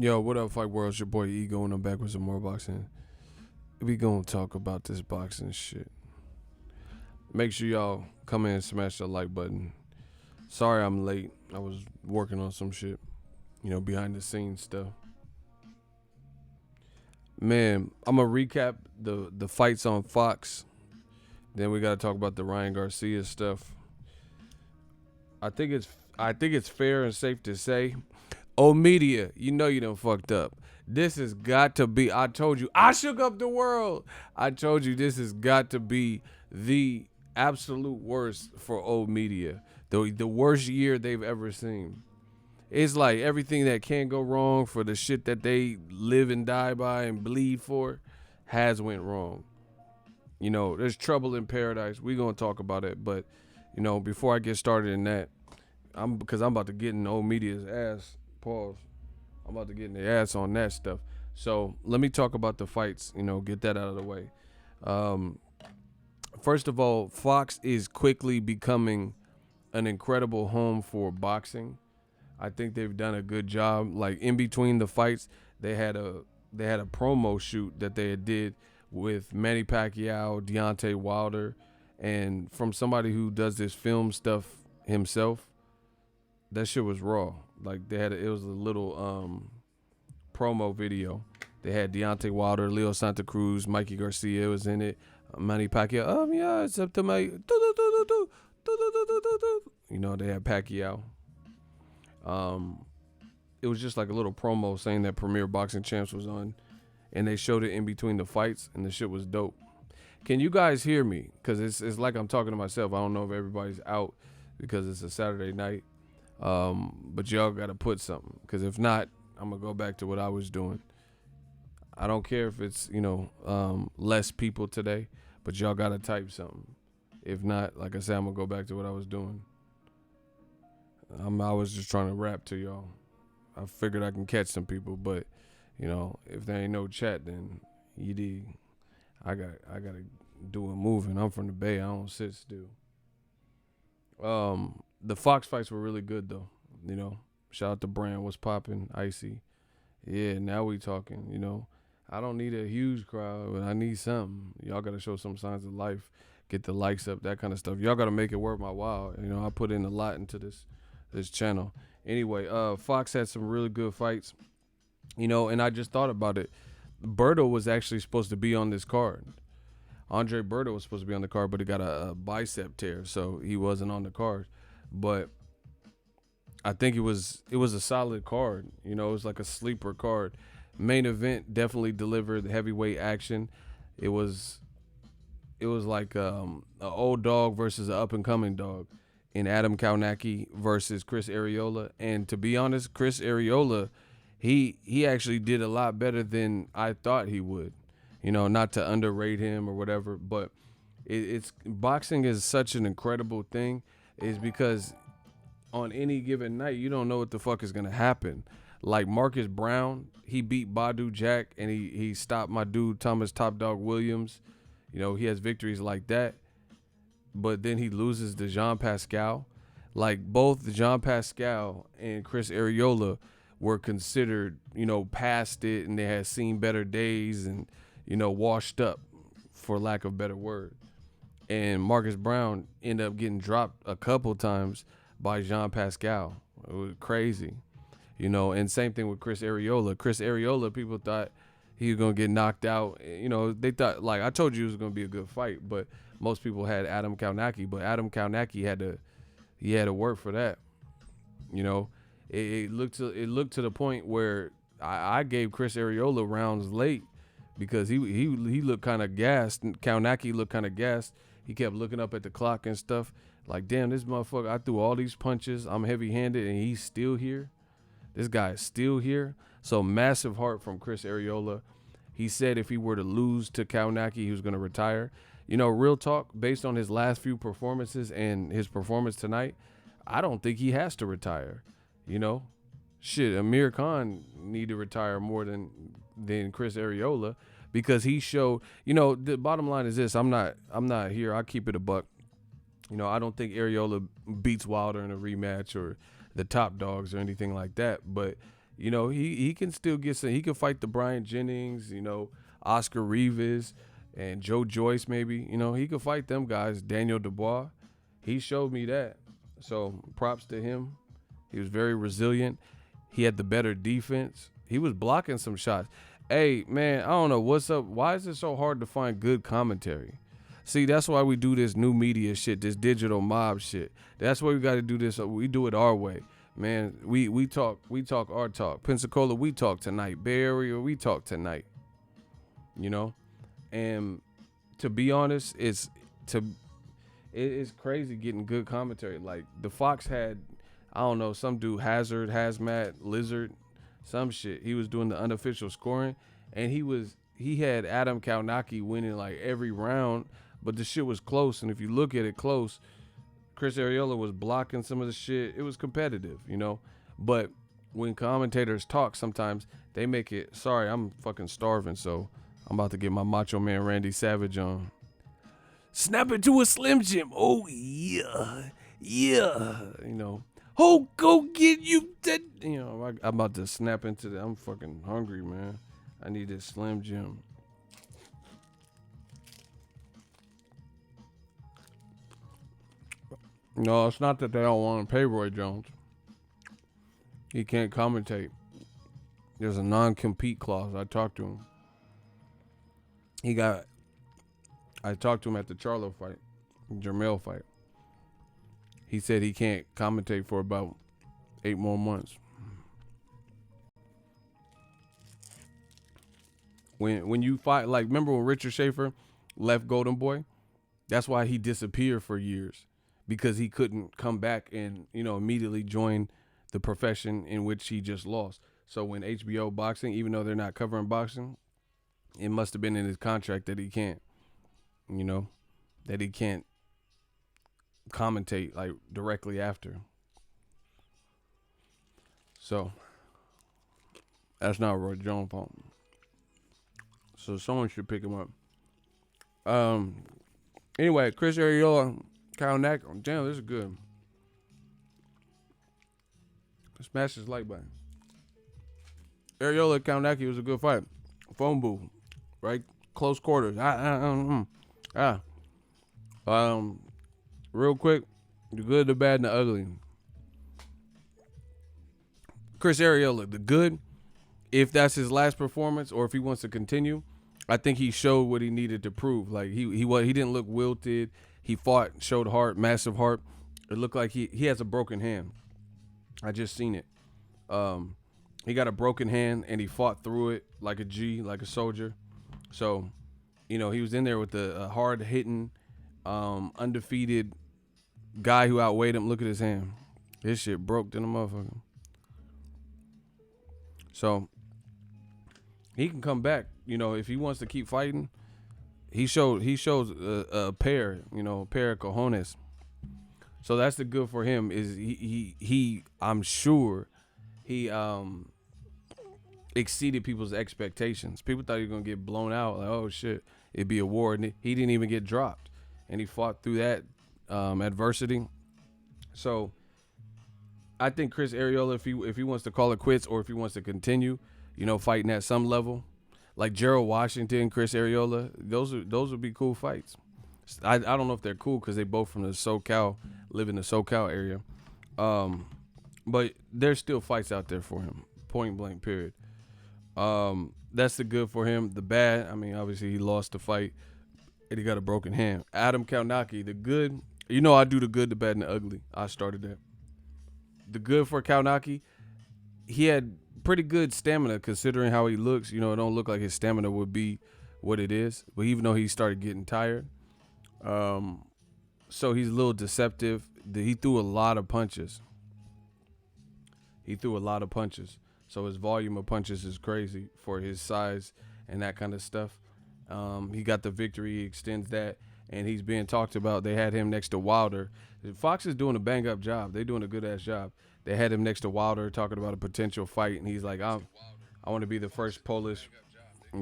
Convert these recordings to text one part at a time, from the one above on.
Yo, what up, Fight World? It's your boy Ego, and I'm back with some more boxing. We gonna talk about this boxing shit. Make sure y'all come in and smash the like button. Sorry I'm late. I was working on some shit, behind the scenes stuff. Man, I'm gonna recap the fights on Fox. Then we gotta talk about the Ryan Garcia stuff. I think it's fair and safe to say, oh media, you done fucked up. This has got to be. I told you, I shook up the world. I told you this has got to be the absolute worst for old media. The worst year they've ever seen. It's like everything that can go wrong for the shit that they live and die by and bleed for has went wrong. There's trouble in paradise. We're going to talk about it. But, before I get started in that, because I'm about to get in old media's ass. Pause. I'm about to get in the ass on that stuff. So let me talk about the fights, get that out of the way. First of all, Fox is quickly becoming an incredible home for boxing. I think they've done a good job. Like in between the fights, they had a promo shoot that they did with Manny Pacquiao, Deontay Wilder, and from somebody who does this film stuff himself. That shit was raw. Like it was a little promo video. They had Deontay Wilder, Leo Santa Cruz, Mikey Garcia was in it, Manny Pacquiao. Yeah, it's up to my. They had Pacquiao. It was just like a little promo saying that Premier Boxing Champs was on, and they showed it in between the fights, and the shit was dope. Can you guys hear me? Because it's like I'm talking to myself. I don't know if everybody's out because it's a Saturday night. But y'all got to put something, because if not, I'm going to go back to what I was doing. I don't care if it's, less people today, but y'all got to type something. If not, like I said, I'm going to go back to what I was doing. I was just trying to rap to y'all. I figured I can catch some people, but, if there ain't no chat, then I got to do a moving. I'm from the Bay. I don't sit still. The Fox fights were really good, though. Shout out to Brand. What's popping? Icy. Yeah, now we talking, I don't need a huge crowd, but I need something. Y'all got to show some signs of life. Get the likes up, that kind of stuff. Y'all got to make it worth my while. I put in a lot into this channel. Anyway, Fox had some really good fights, and I just thought about it. Berto was actually supposed to be on this card. Andre Berto was supposed to be on the card, but he got a bicep tear, so he wasn't on the card. But I think it was a solid card. It was like a sleeper card. Main event definitely delivered heavyweight action. It was like an old dog versus an up and coming dog in Adam Kownacki versus Chris Arreola. And to be honest, Chris Arreola, he actually did a lot better than I thought he would. Not to underrate him or whatever, but it's boxing is such an incredible thing. Is because on any given night, you don't know what the fuck is going to happen. Like Marcus Brown, he beat Badu Jack, and he stopped my dude Thomas Top Dog Williams. He has victories like that. But then he loses to Jean Pascal. Like both Jean Pascal and Chris Arreola were considered, past it, and they had seen better days and, washed up, for lack of a better word. And Marcus Brown ended up getting dropped a couple times by Jean Pascal. It was crazy. And same thing with Chris Arreola. Chris Arreola, people thought he was going to get knocked out. They thought, like I told you, it was going to be a good fight, but most people had Adam Kownacki. But Adam Kownacki had to work for that. It looked to the point where I gave Chris Arreola rounds late because he looked kind of gassed. And Kownacki looked kind of gassed. He kept looking up at the clock and stuff. Like, damn, this motherfucker, I threw all these punches. I'm heavy-handed, and he's still here. This guy is still here. So massive heart from Chris Arreola. He said if he were to lose to Kownacki, he was going to retire. Real talk, based on his last few performances and his performance tonight, I don't think he has to retire. Shit, Amir Khan need to retire more than Chris Arreola, because he showed, the bottom line is this. I'm not here. I keep it a buck. I don't think Arreola beats Wilder in a rematch or the top dogs or anything like that. But You know, he can still get some. He can fight the Brian Jennings, Oscar Rivas, and Joe Joyce maybe. You know, he could fight them guys. Daniel Dubois, he showed me that. So props to him. He was very resilient. He had the better defense. He was blocking some shots. Hey, man, I don't know what's up. Why is it so hard to find good commentary? See, that's why we do this new media shit, this digital mob shit. That's why we got to do this. We do it our way, man. We talk our talk. Pensacola, we talk tonight. Bay Area, we talk tonight. You know, and to be honest, it's crazy getting good commentary. Like the Fox had, I don't know, some dude Hazard, Hazmat, Lizard, some shit. He was doing the unofficial scoring, and he had Adam Kownacki winning like every round, but the shit was close. And if you look at it close, Chris Arreola was blocking some of the shit. It was competitive, But when commentators talk, sometimes they make it. Sorry, I'm fucking starving, so I'm about to get my Macho Man Randy Savage on. Snap into a Slim Jim. Oh yeah, yeah. Oh, go get you that. I'm about to snap into that. I'm fucking hungry, man. I need this Slim Jim. No, it's not that they don't want to pay Roy Jones. He can't commentate. There's a non-compete clause. I talked to him. I talked to him at the Charlo fight, Jermell fight. He said he can't commentate for about 8 more months. When you fight, like, remember when Richard Schaefer left Golden Boy? That's why he disappeared for years, because he couldn't come back and, immediately join the profession in which he just lost. So when HBO Boxing, even though they're not covering boxing, it must have been in his contract that he can't, that he can't commentate like directly after. So that's not Roy Jones' fault. So someone should pick him up. Anyway, Chris Arreola, Kownacki. Damn, this is good. Smash this like button. Arreola Kownacki was a good fight. Phone booth, right? Close quarters. Real quick, the good, the bad, and the ugly. Chris Arreola, the good, if that's his last performance or if he wants to continue, I think he showed what he needed to prove. Like he didn't look wilted. He fought, showed heart, massive heart. It looked like he has a broken hand. I just seen it. He got a broken hand and he fought through it like a G, like a soldier. So, he was in there with a hard hitting, undefeated guy who outweighed him. Look at his hand. His shit broke to the motherfucker. So he can come back, if he wants to keep fighting. He shows a pair, a pair of cojones. So that's the good for him. Is he I'm sure he exceeded people's expectations. People thought he was gonna get blown out, like, oh shit, it'd be a war, and he didn't even get dropped, and he fought through that adversity. So I think Chris Arreola, if he wants to call it quits or if he wants to continue, fighting at some level, like Gerald Washington, Chris Arreola, those would be cool fights. I don't know if they're cool because they both from the SoCal, live in the SoCal area, but there's still fights out there for him. Point blank. Period. That's the good for him. The bad, I mean, obviously he lost the fight and he got a broken hand. Adam Kownacki, the good, I do the good, the bad, and the ugly. I started that. The good for Kownacki, he had pretty good stamina considering how he looks. It don't look like his stamina would be what it is. But even though he started getting tired, so he's a little deceptive. He threw a lot of punches. So his volume of punches is crazy for his size and that kind of stuff. He got the victory. He extends that. And he's being talked about. They had him next to Wilder. Fox is doing a bang-up job. They're doing a good-ass job. They had him next to Wilder talking about a potential fight. And he's like, I want to be the first Polish, I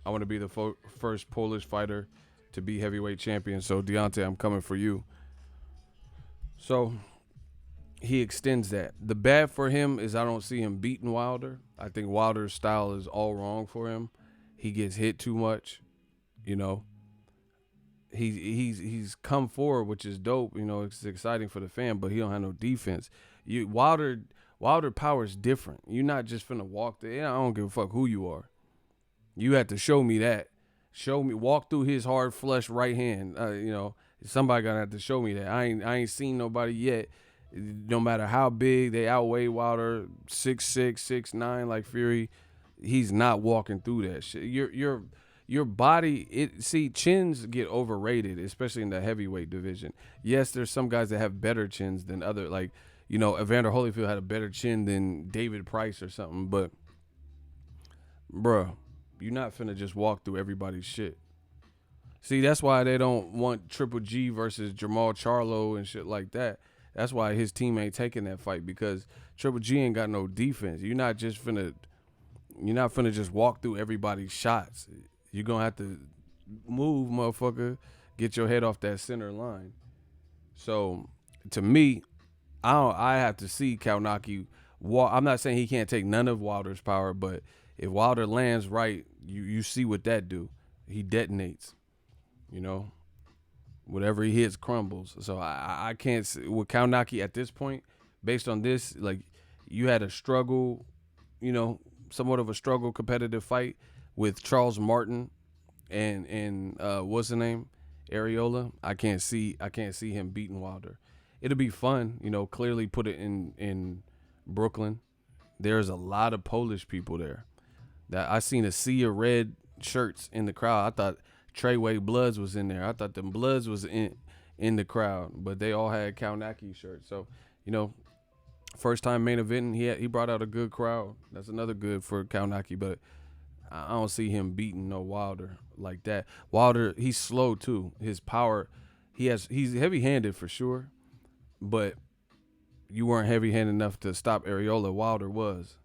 want to be the first Polish fighter to be heavyweight champion. So, Deontay, I'm coming for you. So, he extends that. The bad for him is I don't see him beating Wilder. I think Wilder's style is all wrong for him. He gets hit too much, you know. He's come forward, which is dope. You know, it's exciting for the fan, but he don't have no defense. Wilder power is different. You're not just finna walk there. Yeah, I don't give a fuck who you are. You have to show me that. Show me, walk through his hard flush right hand. You know, somebody gonna have to show me that. I ain't seen nobody yet. No matter how big they outweigh Wilder, 6'6", 6'9", like Fury, he's not walking through that shit. Your body, chins get overrated, especially in the heavyweight division. Yes, there's some guys that have better chins than other, like, you know, Evander Holyfield had a better chin than David Price or something, but, bruh, you're not finna just walk through everybody's shit. See, that's why they don't want Triple G versus Jamal Charlo and shit like that. That's why his team ain't taking that fight, because Triple G ain't got no defense. You're not finna just walk through everybody's shots. You're gonna have to move, motherfucker, get your head off that center line. So, to me, I have to see Kownacki walk. I'm not saying he can't take none of Wilder's power, but if Wilder lands right, you see what that do. He detonates, you know. Whatever he hits crumbles. So I can't see with Kownacki at this point, based on this, like, you had a struggle, you know, somewhat of a struggle competitive fight with Charles Martin and what's the name? Arreola. I can't see him beating Wilder. It'll be fun, you know, clearly put it in Brooklyn. There's a lot of Polish people there. That I seen a sea of red shirts in the crowd. I thought Treyway Bloods was in there. I thought them Bloods was in the crowd, but they all had Kownacki shirts. So, you know, first time main event, he brought out a good crowd. That's another good for Kownacki, but I don't see him beating no Wilder like that. Wilder, he's slow too. His power, he's heavy-handed for sure, but you weren't heavy-handed enough to stop Arreola. Wilder was.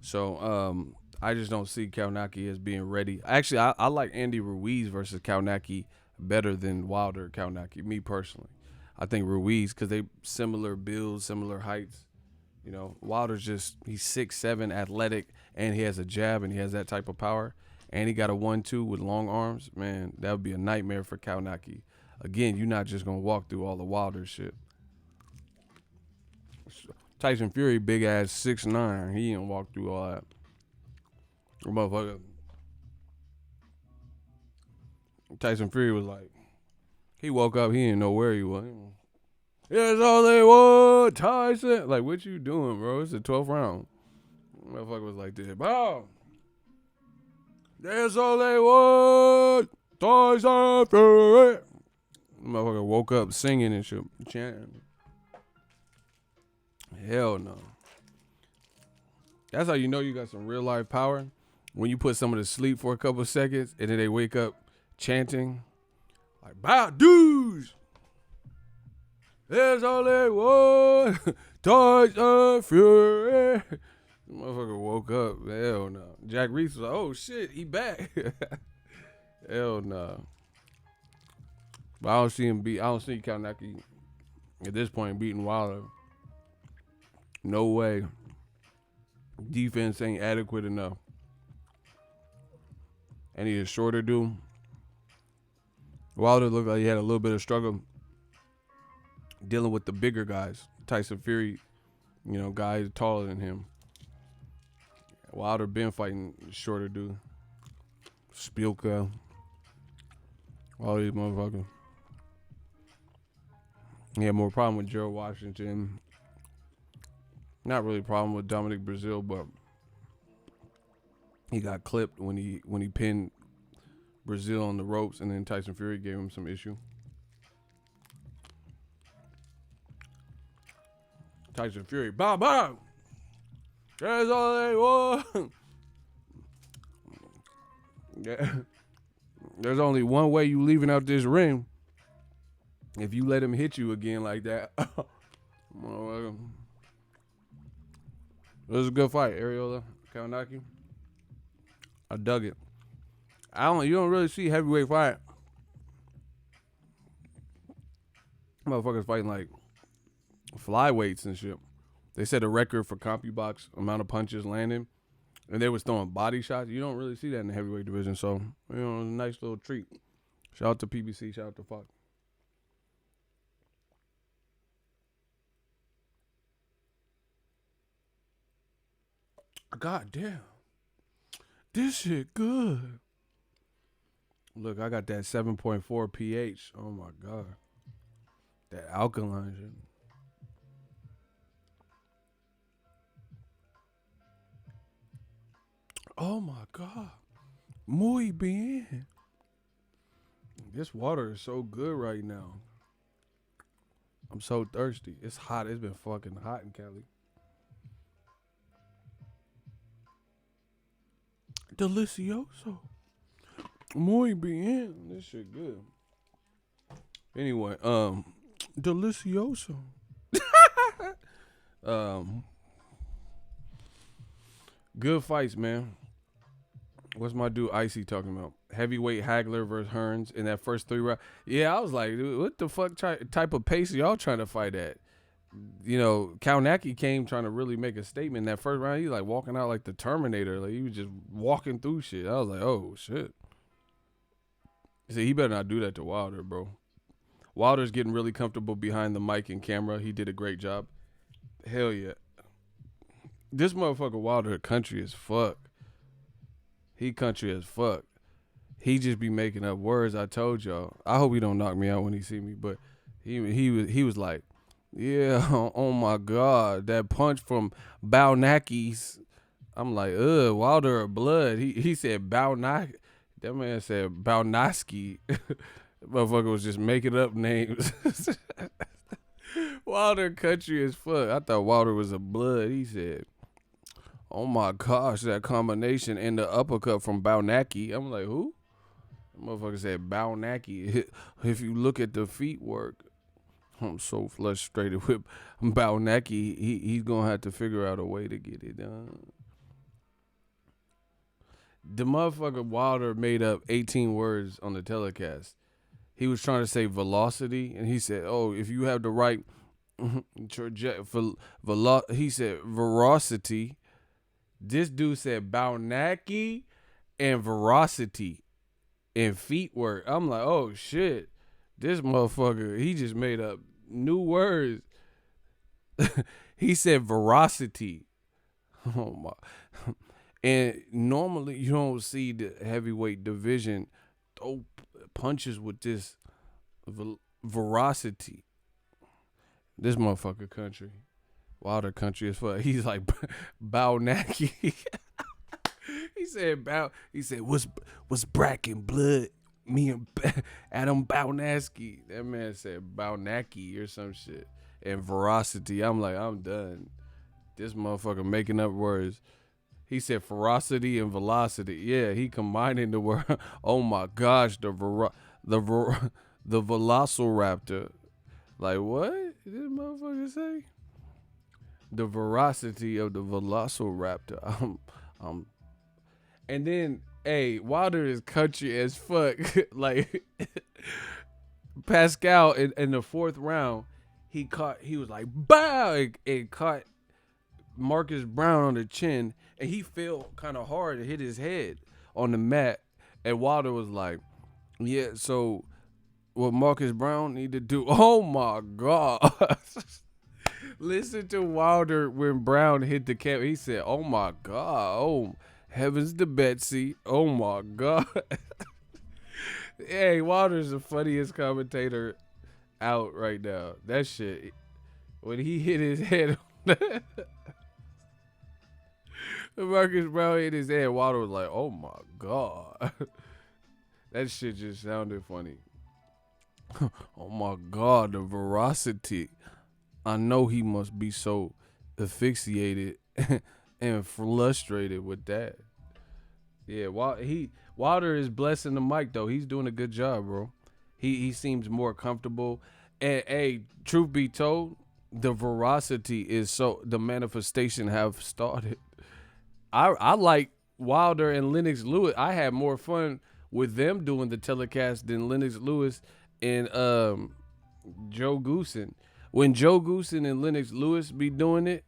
So I just don't see Kownacki as being ready. Actually, I like Andy Ruiz versus Kownacki better than Wilder Kownacki, me personally. I think Ruiz, because they similar builds, similar heights. You know, Wilder's he's 6'7", athletic, and he has a jab, and he has that type of power. And he got a 1-2 with long arms. Man, that would be a nightmare for Kownacki. Again, you're not just going to walk through all the Wilder shit. Tyson Fury, big ass 6'9". He didn't walk through all that. Motherfucker. Tyson Fury was like, he woke up, he didn't know where he was. It's only one Tyson. Like, what you doing, bro? It's the 12th round. Motherfucker was like this. Bow. There's only one Tyson Fury. Motherfucker woke up singing and shit, chanting. Hell no. That's how you know you got some real life power. When you put someone to sleep for a couple of seconds and then they wake up chanting like, "Bow dudes. There's only one Tyson Fury." Motherfucker woke up. Hell no. Jack Reese was like, "Oh shit, he back." Hell no. But I don't see Kownacki at this point beating Wilder. No way. Defense ain't adequate enough. And he's a shorter dude. Wilder looked like he had a little bit of struggle dealing with the bigger guys. Tyson Fury, you know, guys taller than him. Wilder been fighting shorter dude. Spielka. All these motherfuckers. He had more problem with Gerald Washington. Not really a problem with Dominic Brazil, but he got clipped when he pinned Brazil on the ropes, and then Tyson Fury gave him some issue. Tyson Fury, bow, bow. There's only one. Yeah. There's only one way you leaving out this ring. If you let him hit you again like that. It was a good fight, Arreola, Kownacki. I dug it. You don't really see heavyweight fight Motherfuckers fighting like flyweights and shit. They set a record for CompuBox amount of punches landing, and they was throwing body shots. You don't really see that in the heavyweight division, so you know, a nice little treat. Shout out to PBC, shout out to Fox. God damn, this shit good. Look, I got that 7.4 pH. Oh my god, that alkaline shit. Oh my god, muy bien. This water is so good right now. I'm so thirsty. It's hot. It's been fucking hot in Cali. Delicioso. Muy bien. This shit good. Anyway, delicioso. Good fights, man. What's my dude Icy talking about? Heavyweight Hagler versus Hearns in that first 3 rounds. Yeah, I was like, dude, what the fuck type of pace are y'all trying to fight at? You know, Kownacki came trying to really make a statement in that first round. He like walking out like the Terminator. Like he was just walking through shit. I was like, oh shit. See, he better not do that to Wilder, bro. Wilder's getting really comfortable behind the mic and camera. He did a great job. Hell yeah. This motherfucker Wilder country as fuck. He country as fuck. He just be making up words. I told y'all. I hope he don't knock me out when he see me, but he was like, yeah, oh my god, that punch from Kownacki's. I'm like, Wilder or blood. He said Kownacki. That man said Kownacki. Motherfucker was just making up names. Wilder country as fuck. I thought Wilder was a blood. He said, oh my gosh, that combination and the uppercut from Kownacki. I'm like, who? Motherfucker said Kownacki. If you look at the feet work, I'm so frustrated with Kownacki. He's gonna have to figure out a way to get it done. The motherfucker Wilder made up 18 words on the telecast. He was trying to say velocity, and he said, oh, if you have the right he said veracity. This dude said Kownacki and veracity and feet work. I'm like, oh shit. This motherfucker, he just made up new words. He said veracity. Oh my. And normally you don't see the heavyweight division throw punches with this veracity. This motherfucker country. Wilder country as fuck. He's like Kownacki. He said, what's Bracken blood? Me and Adam Kownacki. That man said Kownacki or some shit. And veracity. I'm like, I'm done. This motherfucker making up words. He said ferocity and velocity. Yeah, he combining the word. Oh my gosh, the velociraptor. Like what? Did this motherfucker say? The veracity of the velociraptor. And then, hey, Wilder is country as fuck. Like Pascal in the 4th round, he was like, bow, and caught Marcus Brown on the chin, and he fell kind of hard and hit his head on the mat. And Wilder was like, yeah, so what Marcus Brown need to do? Oh my God. Listen to Wilder when Brown hit the cap. He said, oh my God. Oh, heavens to Betsy. Oh my God. Hey, Wilder's the funniest commentator out right now. That shit, when he hit his head on Marcus Brown hit his head, Wilder was like, oh my God. That shit just sounded funny. Oh my God, the veracity. I know he must be so asphyxiated and frustrated with that. Yeah, Wilder is blessing the mic though. He's doing a good job, bro. He seems more comfortable. And hey, truth be told, the veracity is so the manifestation have started. I like Wilder and Lennox Lewis. I had more fun with them doing the telecast than Lennox Lewis and Joe Goosen. When Joe Goosen and Lennox Lewis be doing it,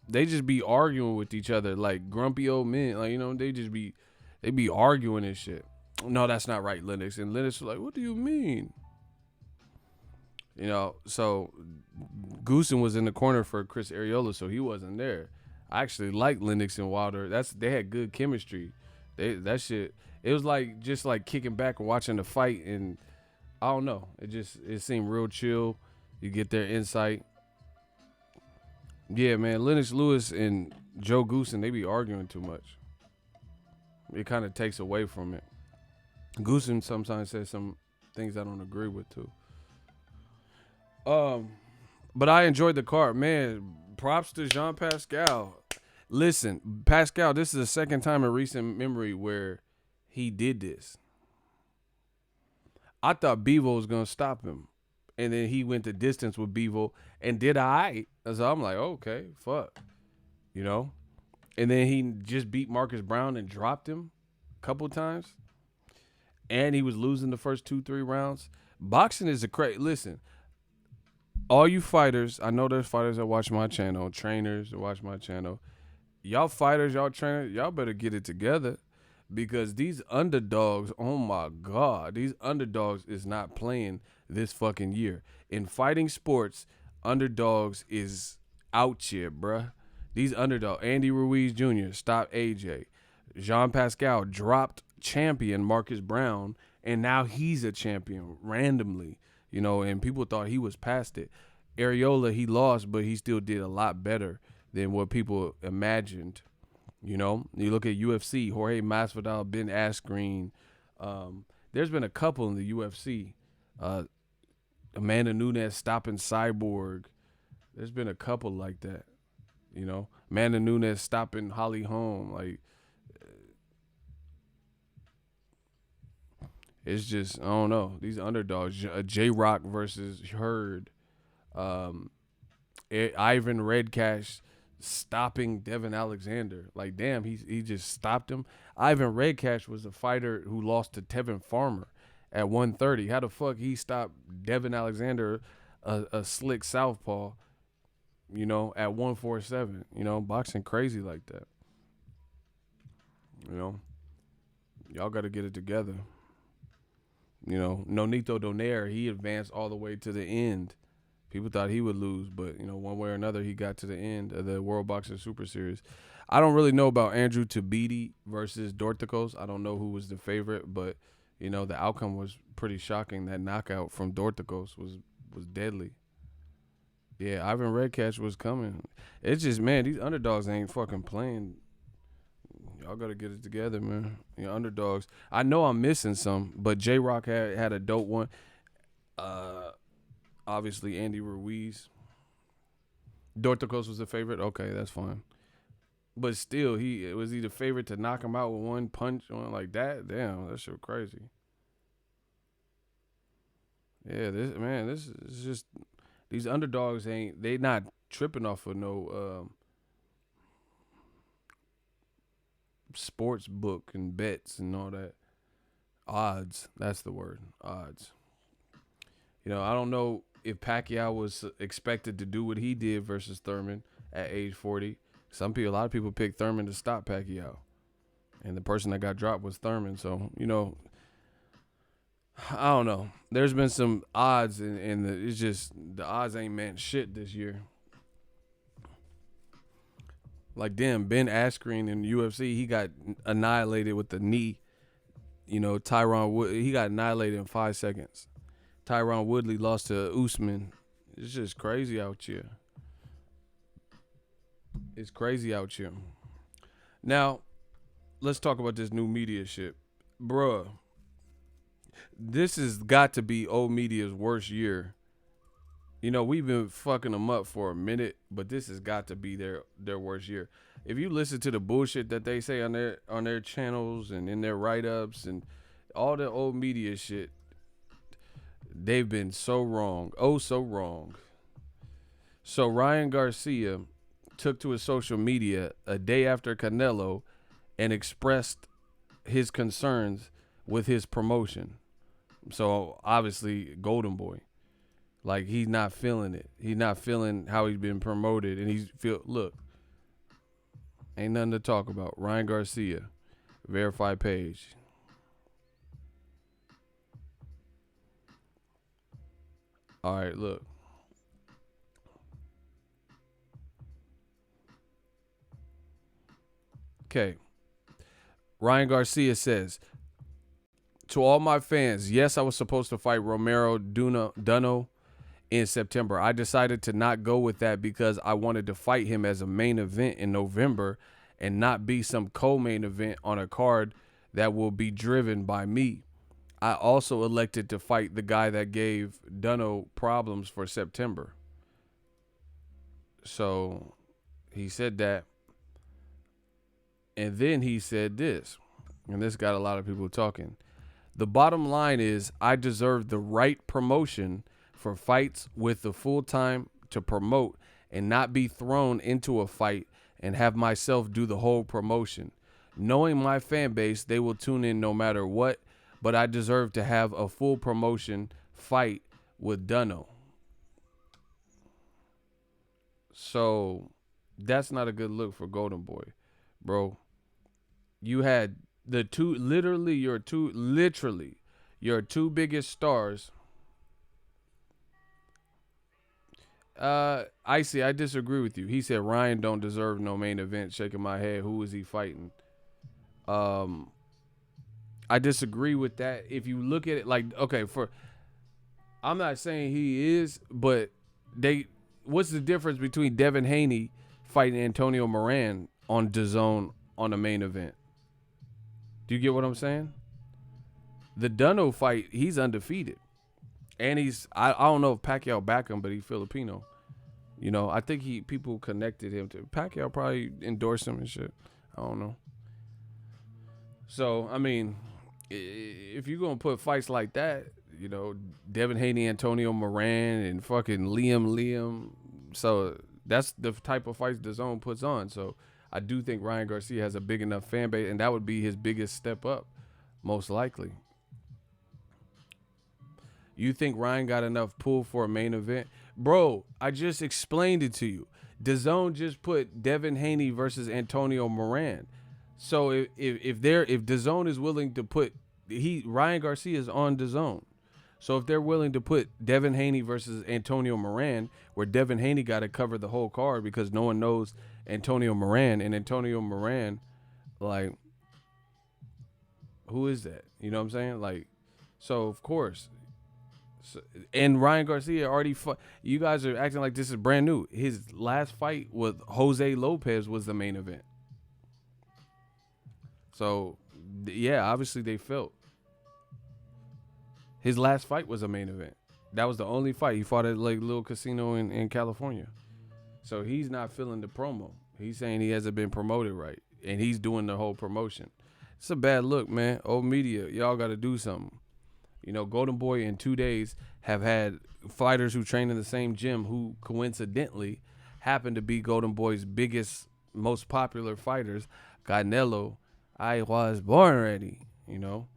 they just be arguing with each other like grumpy old men. Like, they be arguing and shit. No, that's not right, Lennox. And Lennox was like, what do you mean? So Goosen was in the corner for Chris Arreola, so he wasn't there. I actually like Lennox and Wilder. They had good chemistry. That shit. It was like just like kicking back and watching the fight, and I don't know. It seemed real chill. You get their insight. Yeah, man. Lennox Lewis and Joe Goosen, they be arguing too much. It kind of takes away from it. Goosen sometimes says some things I don't agree with too. But I enjoyed the card, man. Props to Jean Pascal. Listen, Pascal, this is the second time in recent memory where he did this. I thought Bevo was gonna stop him, and then he went the distance with Bevo and did alright. So I'm like, okay, fuck, And then he just beat Marcus Brown and dropped him a couple times, and he was losing the first 2-3 rounds. Boxing is listen. All you fighters, I know there's fighters that watch my channel, trainers that watch my channel. Y'all fighters, y'all trainers, y'all better get it together, because these underdogs, oh my God, these underdogs is not playing this fucking year. In fighting sports, underdogs is out here, bruh. These underdogs, Andy Ruiz Jr. stopped AJ. Jean Pascal dropped champion Marcus Brown, and now he's a champion randomly. And people thought he was past it. Arreola, he lost, but he still did a lot better than what people imagined. You look at UFC, Jorge Masvidal, Ben Askren. There's been a couple in the UFC. Amanda Nunes stopping Cyborg. There's been a couple like that. Amanda Nunes stopping Holly Holm. Like, it's just, I don't know. These underdogs, J-Rock versus Hurd. Ivan Redcash stopping Devin Alexander. Like, damn, he just stopped him. Ivan Redcash was a fighter who lost to Tevin Farmer at 130. How the fuck he stopped Devin Alexander, a slick southpaw, at 147? Boxing crazy like that. Y'all got to get it together. Nonito Donaire, he advanced all the way to the end. People thought he would lose, but, one way or another, he got to the end of the World Boxing Super Series. I don't really know about Andrew Tabiti versus Dorticos. I don't know who was the favorite, but, the outcome was pretty shocking. That knockout from Dorticos was deadly. Yeah, Ivan Redcash was coming. It's just, man, these underdogs ain't fucking playing. Y'all got to get it together, man. Underdogs. I know I'm missing some, but J-Rock had a dope one. Obviously, Andy Ruiz. Dorticos was the favorite. Okay, that's fine. But still, was he the favorite to knock him out with one punch like that? Damn, that shit crazy. Yeah, this is just, these underdogs they not tripping off of no sports book and bets and all that. Odds, that's the word. Odds. I don't know if Pacquiao was expected to do what he did versus Thurman at age 40. A lot of people picked Thurman to stop Pacquiao, and the person that got dropped was Thurman. So I don't know. There's been some odds, and it's just the odds ain't meant shit this year. Like, damn, Ben Askren in the UFC, he got annihilated with the knee. Tyron Wood, he got annihilated in 5 seconds. Tyron Woodley lost to Usman. It's just crazy out here. It's crazy out here. Now, let's talk about this new media shit. Bruh, this has got to be old media's worst year. We've been fucking them up for a minute, but this has got to be their worst year. If you listen to the bullshit that they say on their channels and in their write-ups and all the old media shit, they've been so wrong. Oh, so wrong. So Ryan Garcia took to his social media a day after Canelo and expressed his concerns with his promotion. So obviously, Golden Boy. Like he's not feeling it. He's not feeling how he's been promoted, and look, ain't nothing to talk about. Ryan Garcia, verified page. All right, look. Okay. Ryan Garcia says, to all my fans, yes, I was supposed to fight Romero Duno in September. I decided to not go with that because I wanted to fight him as a main event in November and not be some co-main event on a card that will be driven by me. I also elected to fight the guy that gave Duno problems for September. So he said that. And then he said this, and this got a lot of people talking. The bottom line is I deserve the right promotion for fights with the full time to promote and not be thrown into a fight and have myself do the whole promotion. Knowing my fan base, they will tune in no matter what, but I deserve to have a full promotion fight with Duno. So that's not a good look for Golden Boy, bro. You had your two biggest stars. Icy, I disagree with you. He said Ryan don't deserve no main event. Shaking my head. Who is he fighting? I disagree with that. If you look at it like, okay, I'm not saying he is, but what's the difference between Devin Haney fighting Antonio Moran on DAZN on the main event? Do you get what I'm saying? The Duno fight, he's undefeated. And I don't know if Pacquiao back him, but he's Filipino. You know, I think people connected him to Pacquiao, probably endorsed him and shit. I don't know. So, I mean, if you're going to put fights like that, you know, Devin Haney, Antonio Moran, and fucking Liam. So that's the type of fights DAZN puts on. So I do think Ryan Garcia has a big enough fan base, and that would be his biggest step up, most likely. You think Ryan got enough pull for a main event? Bro, I just explained it to you. DAZN just put Devin Haney versus Antonio Moran. So if DAZN is willing to put Ryan Garcia is on DAZN. So if they're willing to put Devin Haney versus Antonio Moran, where Devin Haney got to cover the whole card because no one knows Antonio Moran, and Antonio Moran, like, who is that? You know what I'm saying? Like, so of course. So, and Ryan Garcia already you guys are acting like this is brand new. His last fight with Jose Lopez was the main event. So, yeah, obviously they felt. His last fight was a main event. That was the only fight. He fought at like little casino in California. So he's not feeling the promo. He's saying he hasn't been promoted right. And he's doing the whole promotion. It's a bad look, man. Old media, y'all got to do something. You know, Golden Boy in 2 days have had fighters who train in the same gym who coincidentally happen to be Golden Boy's biggest, most popular fighters. Canelo, I was born ready, you know,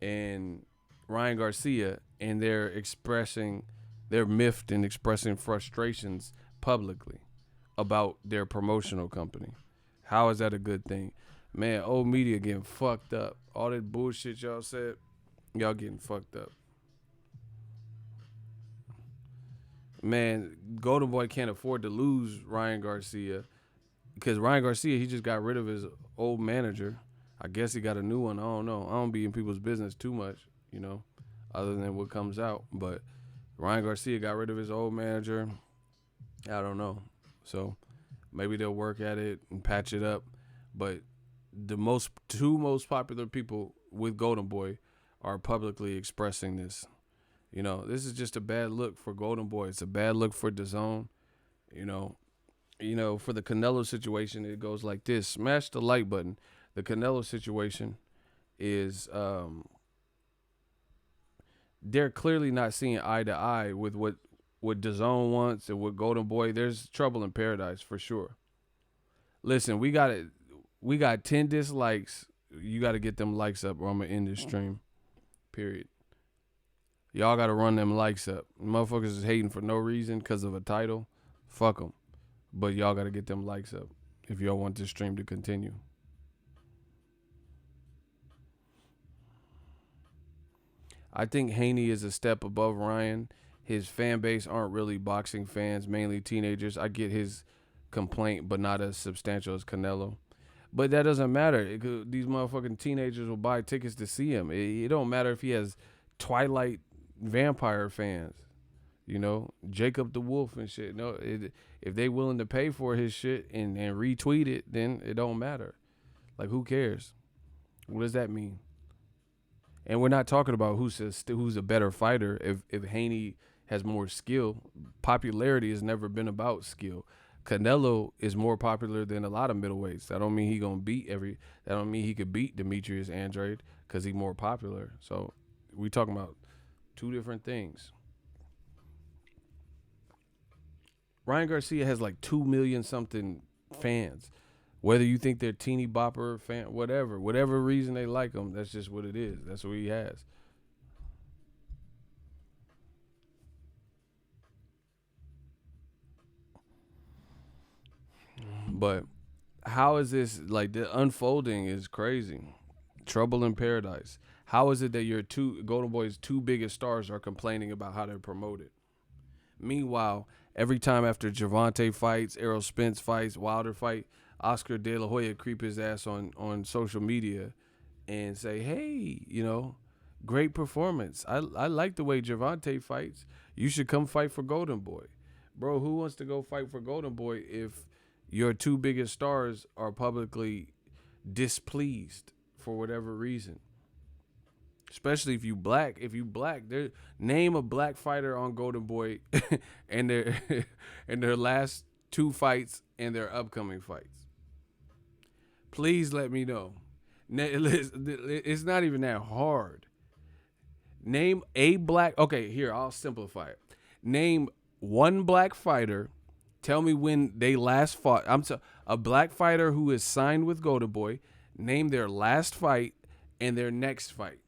and Ryan Garcia, and they're miffed and expressing frustrations publicly about their promotional company. How is that a good thing? Man, old media getting fucked up. All that bullshit y'all said, y'all getting fucked up. Man, Golden Boy can't afford to lose Ryan Garcia because Ryan Garcia, he just got rid of his old manager. I guess he got a new one. I don't know. I don't be in people's business too much, you know, other than what comes out. But Ryan Garcia got rid of his old manager. I don't know. So maybe they'll work at it and patch it up. But the two most popular people with Golden Boy are publicly expressing this. You know, this is just a bad look for Golden Boy. It's a bad look for DAZN. You know, for the Canelo situation, it goes like this. Smash the like button. The Canelo situation is they're clearly not seeing eye to eye with what DAZN wants and what Golden Boy. There's trouble in paradise for sure. Listen, we got 10 dislikes. You got to get them likes up or I'm going to end this stream. Period. Y'all got to run them likes up. Motherfuckers is hating for no reason because of a title. Fuck them. But y'all got to get them likes up if y'all want this stream to continue. I think Haney is a step above Ryan. His fan base aren't really boxing fans, mainly teenagers. I get his complaint, but not as substantial as Canelo. But that doesn't matter. These motherfucking teenagers will buy tickets to see him. It don't matter if he has Twilight vampire fans, you know, Jacob the Wolf and shit. No, if they willing to pay for his shit and retweet it, then it don't matter. Like, who cares? What does that mean? And we're not talking about who's a better fighter. If Haney has more skill, popularity has never been about skill. Canelo is more popular than a lot of middleweights. That don't mean he gonna beat that don't mean he could beat Demetrius Andrade because he's more popular. So we talking about two different things. Ryan Garcia has like 2 million something fans. Whether you think they're teeny bopper fan, whatever reason they like him, that's just what it is. That's what he has. But how is this, like, the unfolding is crazy. Trouble in paradise. How is it that your Golden Boy's two biggest stars are complaining about how they're promoted? Meanwhile, every time after Gervonta fights, Errol Spence fights, Wilder fight, Oscar De La Hoya creep his ass on social media and say, hey, you know, great performance. I like the way Gervonta fights. You should come fight for Golden Boy. Bro, who wants to go fight for Golden Boy if your two biggest stars are publicly displeased for whatever reason? Especially if you black. If you black, name a black fighter on Golden Boy and their last two fights and their upcoming fights. Please let me know. It's not even that hard. Name a black. Okay, here, I'll simplify it. Name one black fighter. Tell me when they last fought. A black fighter who is signed with Golden Boy. Name their last fight and their next fight.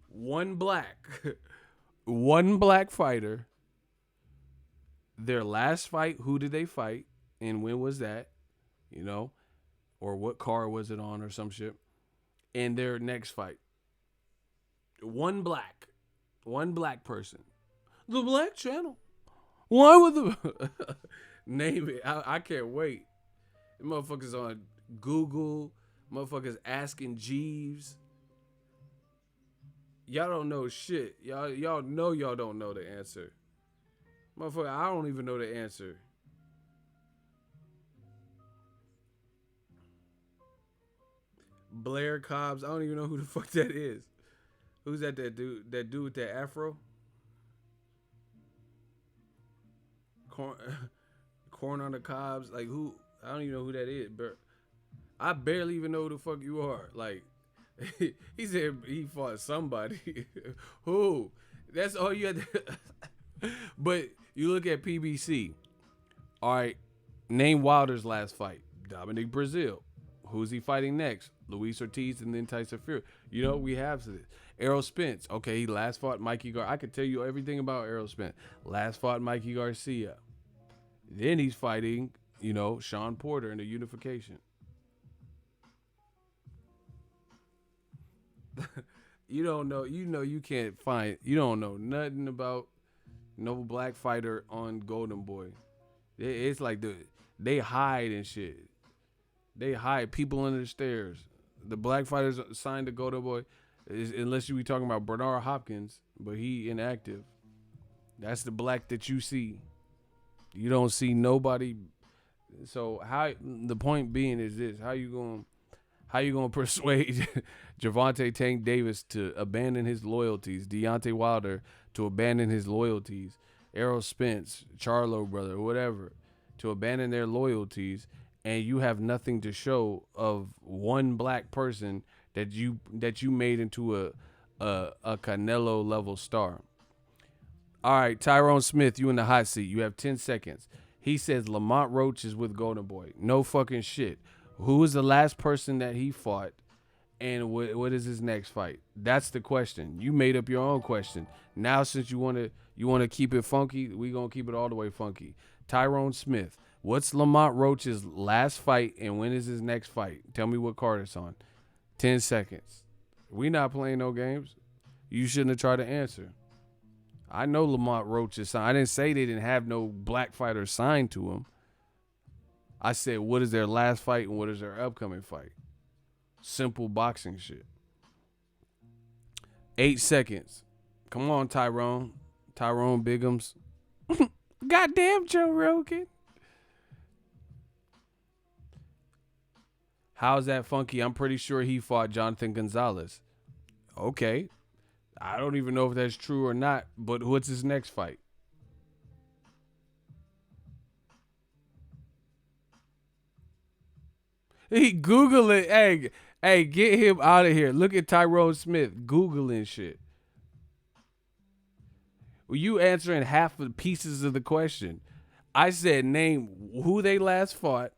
One black fighter. Their last fight, who did they fight? And when was that? You know? Or what car was it on or some shit? And their next fight. One black person. The Black Channel. Why would the... Name it. I can't wait. The motherfuckers on Google. Motherfuckers asking Jeeves. Y'all don't know shit. Y'all know y'all don't know the answer. Motherfucker, I don't even know the answer. Blair Cobbs, I don't even know who the fuck that is. Who's that dude? That dude with that afro? Corn on the cobs. Like, who? I don't even know who that is. But I barely even know who the fuck you are. Like, he said he fought somebody. Who? That's all you had to... But you look at PBC. All right, name Wilder's last fight. Dominic Brazil. Who's he fighting next? Luis Ortiz and then Tyson Fury. You know, we have this. Errol Spence. Okay, he last fought Mikey Garcia. I could tell you everything about Errol Spence. Last fought Mikey Garcia. Then he's fighting, you know, Sean Porter in the unification. You don't know. You know you can't find. You don't know nothing about no black fighter on Golden Boy. It's like they hide and shit. They hide people under the stairs. The black fighters signed to Golden Boy, unless you be talking about Bernard Hopkins, but he inactive. That's the black that you see. You don't see nobody. So how the point being is this: how you gonna persuade Gervonta Tank Davis to abandon his loyalties, Deontay Wilder to abandon his loyalties, Errol Spence, Charlo brother, whatever, to abandon their loyalties, and you have nothing to show of one black person that you made into a Canelo level star. All right, Tyrone Smith, you in the hot seat. You have 10 seconds. He says Lamont Roach is with Golden Boy. No fucking shit. Who was the last person that he fought? And what is his next fight? That's the question. You made up your own question. Now, since you want to keep it funky, we gonna keep it all the way funky. Tyrone Smith. What's Lamont Roach's last fight, and when is his next fight? Tell me what card it's on. 10 seconds. We not playing no games. You shouldn't have tried to answer. I know Lamont Roach is signed. I didn't say they didn't have no black fighters signed to him. I said, what is their last fight and what is their upcoming fight? Simple boxing shit. 8 seconds. Come on, Tyrone. Tyrone Biggums. Goddamn Joe Rogan. How's that funky? I'm pretty sure he fought Jonathan Gonzalez. Okay. I don't even know if that's true or not, but what's his next fight? He Google it. Hey, get him out of here. Look at Tyrone Smith Googling shit. Well, you answering half of the pieces of the question. I said name who they last fought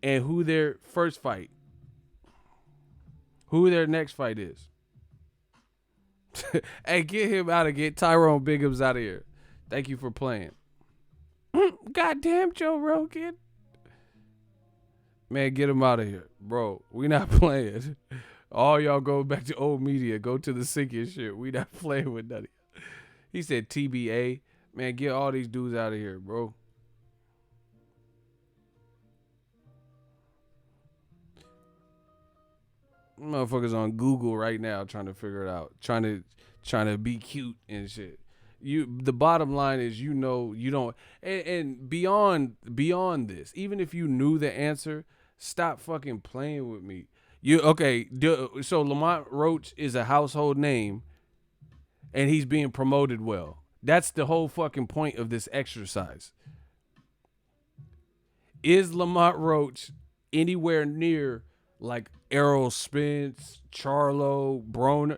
and who their first fight. Who their next fight is. Hey, get him out of get Tyrone Biggums out of here. Thank you for playing. Goddamn Joe Rogan. Man, get him out of here. Bro, we not playing. All y'all go back to old media. Go to the sinking shit. We not playing with none of y'all. He said TBA. Man, get all these dudes out of here, bro. Motherfuckers on Google right now trying to figure it out. Trying to be cute and shit. The bottom line is you don't and beyond this, even if you knew the answer, stop fucking playing with me. So Lamont Roach is a household name and he's being promoted well. That's the whole fucking point of this exercise. Is Lamont Roach anywhere near like Errol Spence, Charlo, Broner,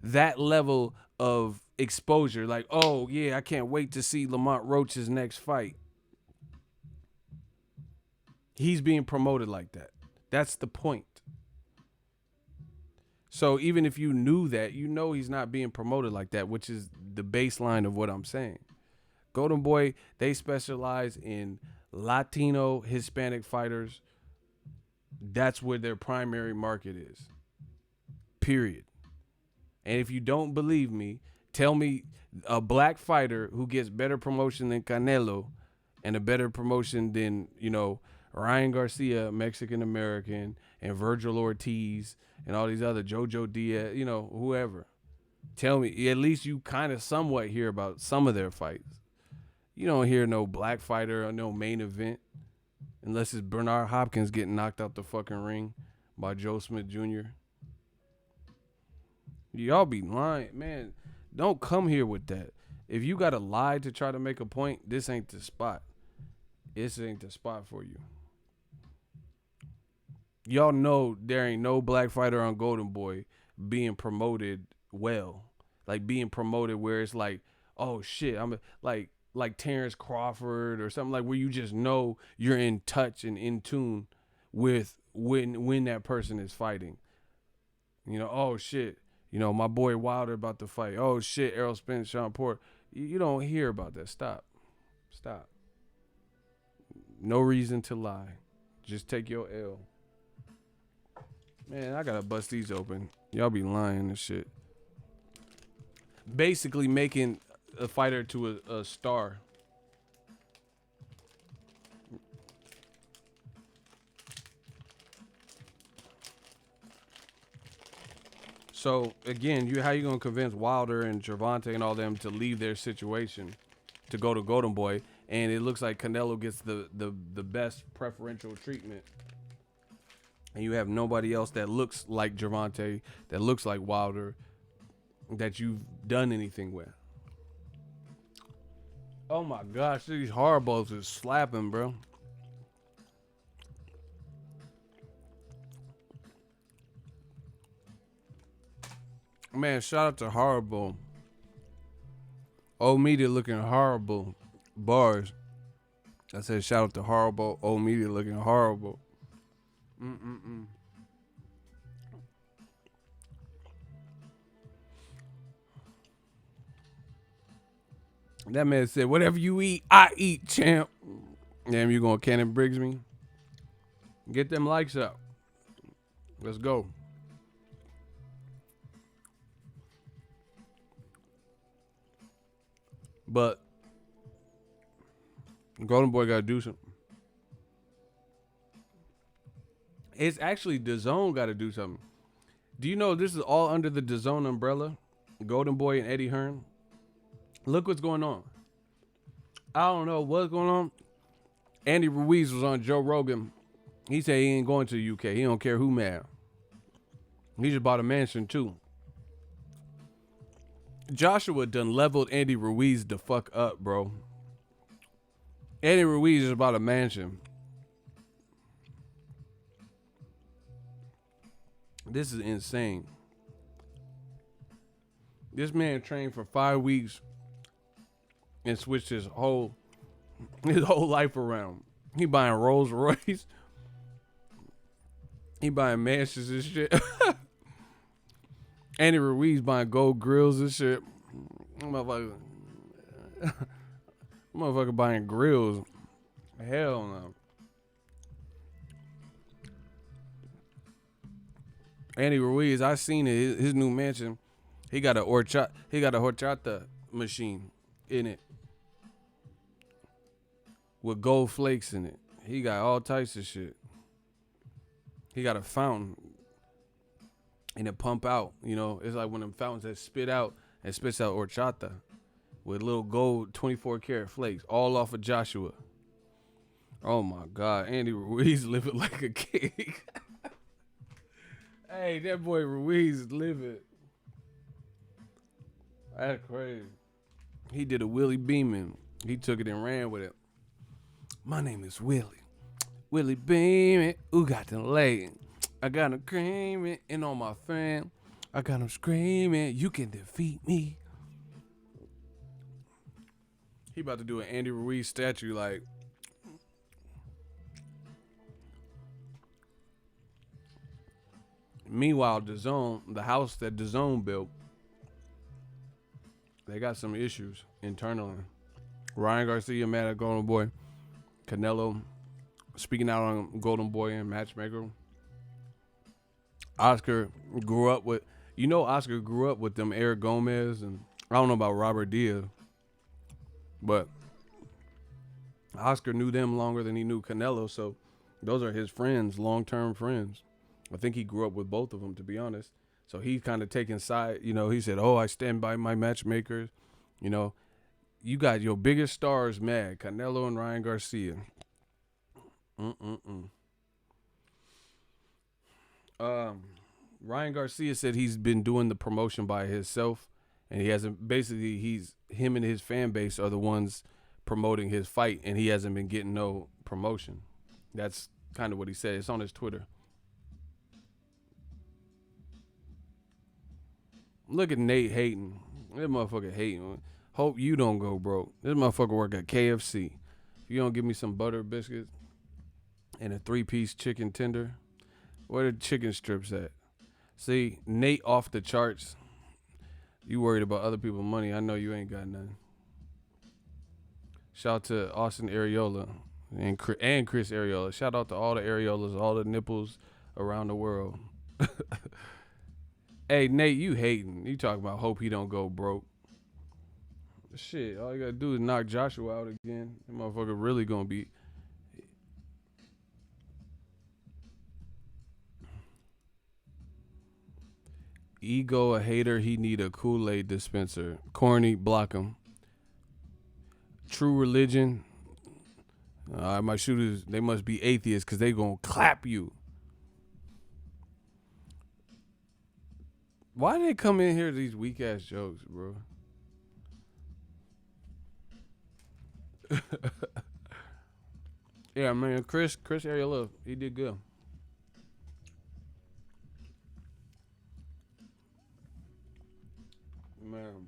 that level of exposure? Like, oh yeah, I can't wait to see Lamont Roach's next fight. He's being promoted like that. That's the point. So even if you knew that, he's not being promoted like that, which is the baseline of what I'm saying. Golden Boy, they specialize in Latino, Hispanic fighters. That's where their primary market is. Period. And if you don't believe me, tell me a black fighter who gets better promotion than Canelo and a better promotion than, Ryan Garcia, Mexican American, and Virgil Ortiz and all these other Jojo Diaz, whoever. Tell me, at least you kind of somewhat hear about some of their fights. You don't hear no black fighter or no main event unless it's Bernard Hopkins getting knocked out the fucking ring by Joe Smith Jr. Y'all be lying, man. Don't come here with that. If you got to lie to try to make a point, this ain't the spot. This ain't the spot for you. Y'all know there ain't no black fighter on Golden Boy being promoted well. Like being promoted where it's like, oh shit, I'm like Terrence Crawford or something, like where you just know you're in touch and in tune with when that person is fighting. Oh shit, my boy Wilder about to fight. Oh shit, Errol Spence, Sean Porter. You don't hear about that. Stop. No reason to lie. Just take your L. Man, I gotta bust these open. Y'all be lying and shit. Basically making a fighter to a star. So again, how you gonna convince Wilder and Gervonta and all them to leave their situation to go to Golden Boy? And it looks like Canelo gets the best preferential treatment. And you have nobody else that looks like Gervonta, that looks like Wilder, that you've done anything with. Oh my gosh, these hardballs is slapping, bro. Man, shout out to Horrible. Old Media looking horrible. Bars. I said shout out to Horrible. Old Media looking horrible. That man said, whatever you eat, I eat, champ. Damn, you gonna Cannon Briggs me? Get them likes up. Let's go. But Golden Boy gotta do something. It's actually DAZN gotta do something. Do you know this is all under the DAZN umbrella? Golden Boy and Eddie Hearn. Look what's going on. I don't know what's going on. Andy Ruiz was on Joe Rogan. He said he ain't going to the UK. He don't care who mad. He just bought a mansion too. Joshua done leveled Andy Ruiz the fuck up, bro. Andy Ruiz is about a mansion. This is insane. This man trained for 5 weeks and switched his whole life around. He buying Rolls Royce. He buying mansions and shit. Andy Ruiz buying gold grills and shit. Motherfucker buying grills. Hell no. Andy Ruiz, I seen it. His new mansion. He got a horchata machine in it with gold flakes in it. He got all types of shit. He got a fountain and it pump out. You know, it's like one of them fountains that spits out horchata with little gold 24 karat flakes, all off of Joshua. Oh my God, Andy Ruiz living like a king. Hey, that boy Ruiz is living. That's crazy. He did a Willie Beeman. He took it and ran with it. My name is Willie. Willie Beeman. Who got them laying? I got him creaming and on my fan. I got him screaming. You can defeat me. He about to do an Andy Ruiz statue like. Meanwhile, DAZN, the house that DAZN built, they got some issues internally. Ryan Garcia mad at Golden Boy. Canelo speaking out on Golden Boy and Matchmaker. Oscar grew up with them Eric Gomez, and I don't know about Robert Diaz, but Oscar knew them longer than he knew Canelo, so those are his friends, long-term friends. I think he grew up with both of them, to be honest. So he's kind of taking side. You know, he said, I stand by my matchmakers. You know, you got your biggest stars mad, Canelo and Ryan Garcia. Ryan Garcia said he's been doing the promotion by himself, and he hasn't. Basically, him and his fan base are the ones promoting his fight, and he hasn't been getting no promotion. That's kind of what he said. It's on his Twitter. Look at Nate hating. This motherfucker hating. Hope you don't go broke. This motherfucker work at KFC. If you don't give me some butter biscuits and a 3-piece chicken tender, where the chicken strips at? See, Nate off the charts. You worried about other people's money. I know you ain't got nothing. Shout out to Austin Areola and Chris Areola. Shout out to all the Areolas, all the nipples around the world. Hey, Nate, you hating. You talking about hope he don't go broke. Shit, all you gotta do is knock Joshua out again. That motherfucker really gonna be. Ego a hater, he need a Kool-Aid dispenser. Corny, block him. True religion. My shooters, they must be atheists because they gonna clap you. Why did they come in here these weak ass jokes, bro? Yeah, man, Chris Areola, he did good. Man.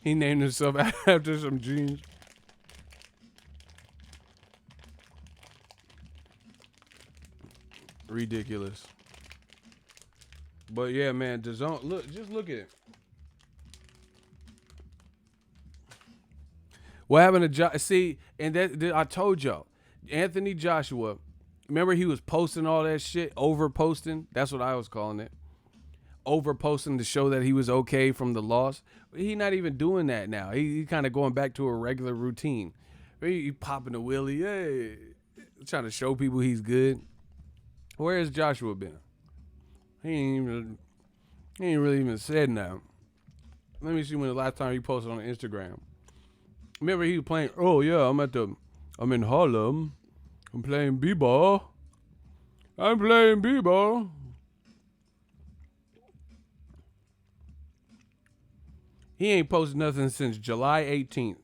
He named himself after some jeans. Ridiculous. But yeah, man, DAZN, just look at it. What happened to See, and that I told y'all, Anthony Joshua. Remember he was posting all that shit, over posting. That's what I was calling it. Over posting to show that he was okay from the loss. He not even doing that now. He kind of going back to a regular routine. He popping the wheelie, hey, trying to show people he's good. Where has Joshua been? He ain't really even said nothing. Let me see when the last time he posted on Instagram. Remember he was playing, oh yeah, I'm in Harlem. I'm playing b-ball. I'm playing b-ball. He ain't posted nothing since July 18th.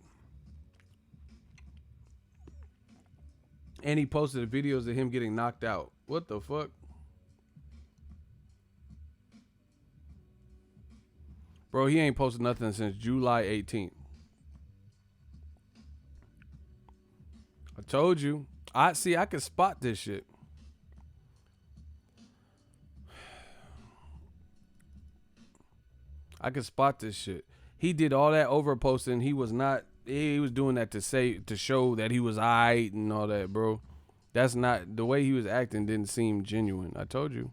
And he posted the videos of him getting knocked out. What the fuck? Bro, he ain't posted nothing since July 18th. I told you. I can spot this shit. I can spot this shit. He did all that over posting. He was doing that to show that he was aight and all that, bro. That's not the way he was acting. Didn't seem genuine. I told you.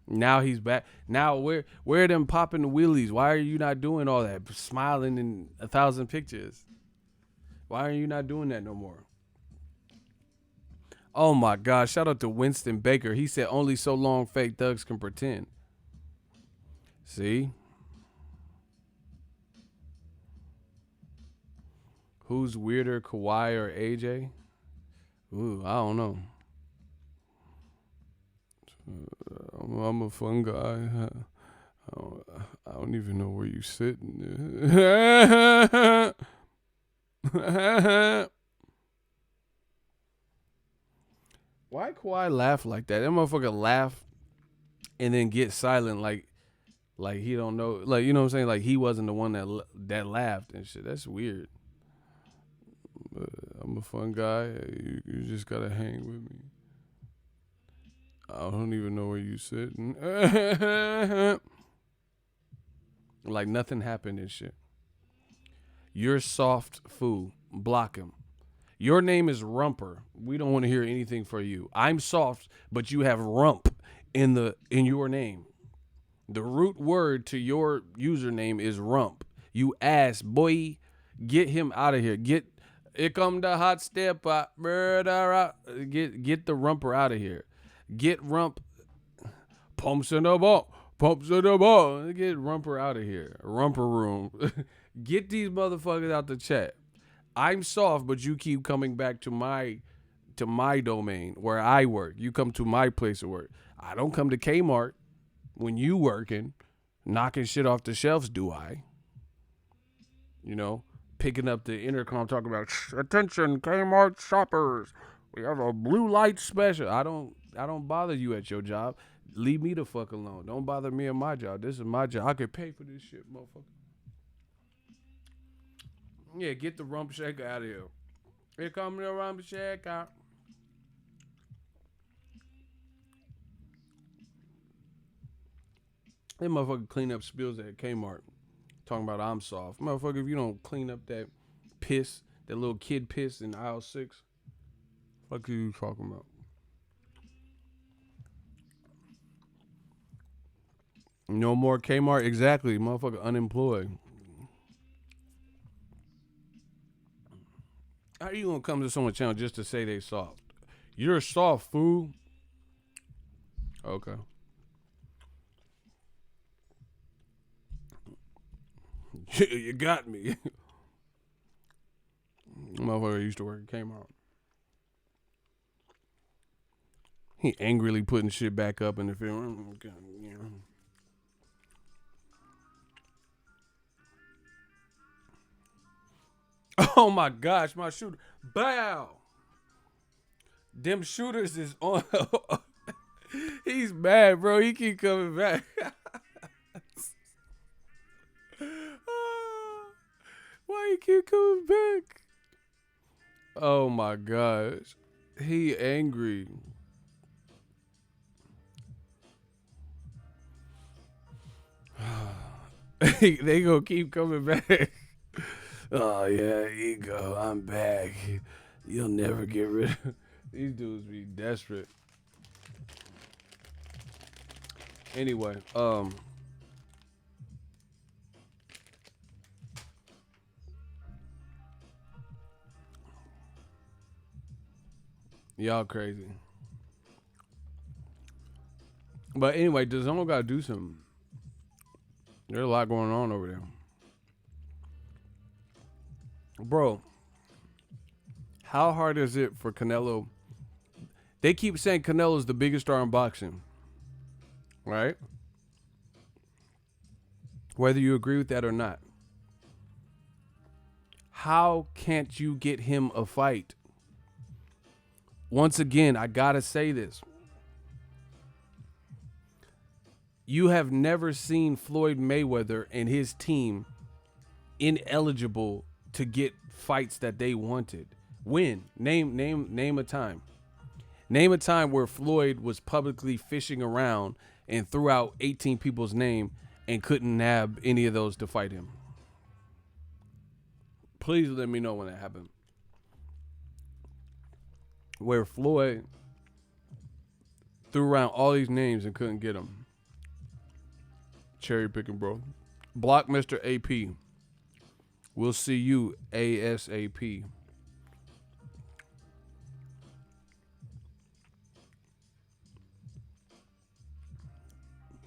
Now he's back. Now where are them popping the wheelies? Why are you not doing all that? Smiling in 1,000 pictures. Why are you not doing that no more? Oh my gosh, shout out to Winston Baker. He said only so long fake thugs can pretend. See? Who's weirder, Kawhi or AJ? Ooh, I don't know. I'm a fun guy. I don't even know where you sitting. Why Kawhi laugh like that? That motherfucker laugh and then get silent like he don't know. Like, you know what I'm saying? Like he wasn't the one that laughed and shit. That's weird. But I'm a fun guy. You just gotta hang with me. I don't even know where you sitting. Like nothing happened and shit. You're soft fool. Block him. Your name is Rumper. We don't want to hear anything for you. I'm soft, but you have rump in your name. The root word to your username is rump. You ass boy. Get him out of here. Here come the hot step up. Get the rumper out of here. Get rump. Pumps in the ball. Get rumper out of here. Rumper room. Get these motherfuckers out the chat. I'm soft, but you keep coming back to my domain where I work. You come to my place of work. I don't come to Kmart when you working, knocking shit off the shelves, do I? You know, picking up the intercom talking about, attention Kmart shoppers. We have a blue light special. I don't bother you at your job. Leave me the fuck alone. Don't bother me at my job. This is my job. I could pay for this shit, motherfucker. Yeah, get the rump shaker out of here. Here comes the rump shaker. That motherfucker clean up spills at Kmart. Talking about I'm soft. Motherfucker, if you don't clean up that piss, that little kid piss in aisle 6, fuck are you talking about? No more Kmart? Exactly. Motherfucker unemployed. How you gonna come to someone's channel just to say they soft? You're a soft fool. Okay. You got me. Motherfucker used to work at Kmart. He angrily putting shit back up in the film. Oh my gosh, my shooter. Bow. Them shooters is on. He's mad, bro. He keep coming back. Why he keep coming back? Oh my gosh. He angry. They gonna keep coming back. Oh yeah, ego, I'm back. You'll never get rid of these dudes be desperate. Anyway, y'all crazy. But anyway, DAZN gotta do something. There's a lot going on over there. Bro, how hard is it for Canelo? They keep saying Canelo's the biggest star in boxing, right? Whether you agree with that or not. How can't you get him a fight? Once again, I gotta say this. You have never seen Floyd Mayweather and his team ineligible to get fights that they wanted. When? Name a time. Name a time where Floyd was publicly fishing around and threw out 18 people's name and couldn't nab any of those to fight him. Please let me know when that happened. Where Floyd threw around all these names and couldn't get them. Cherry picking, bro. Block Mr. AP. We'll see you ASAP.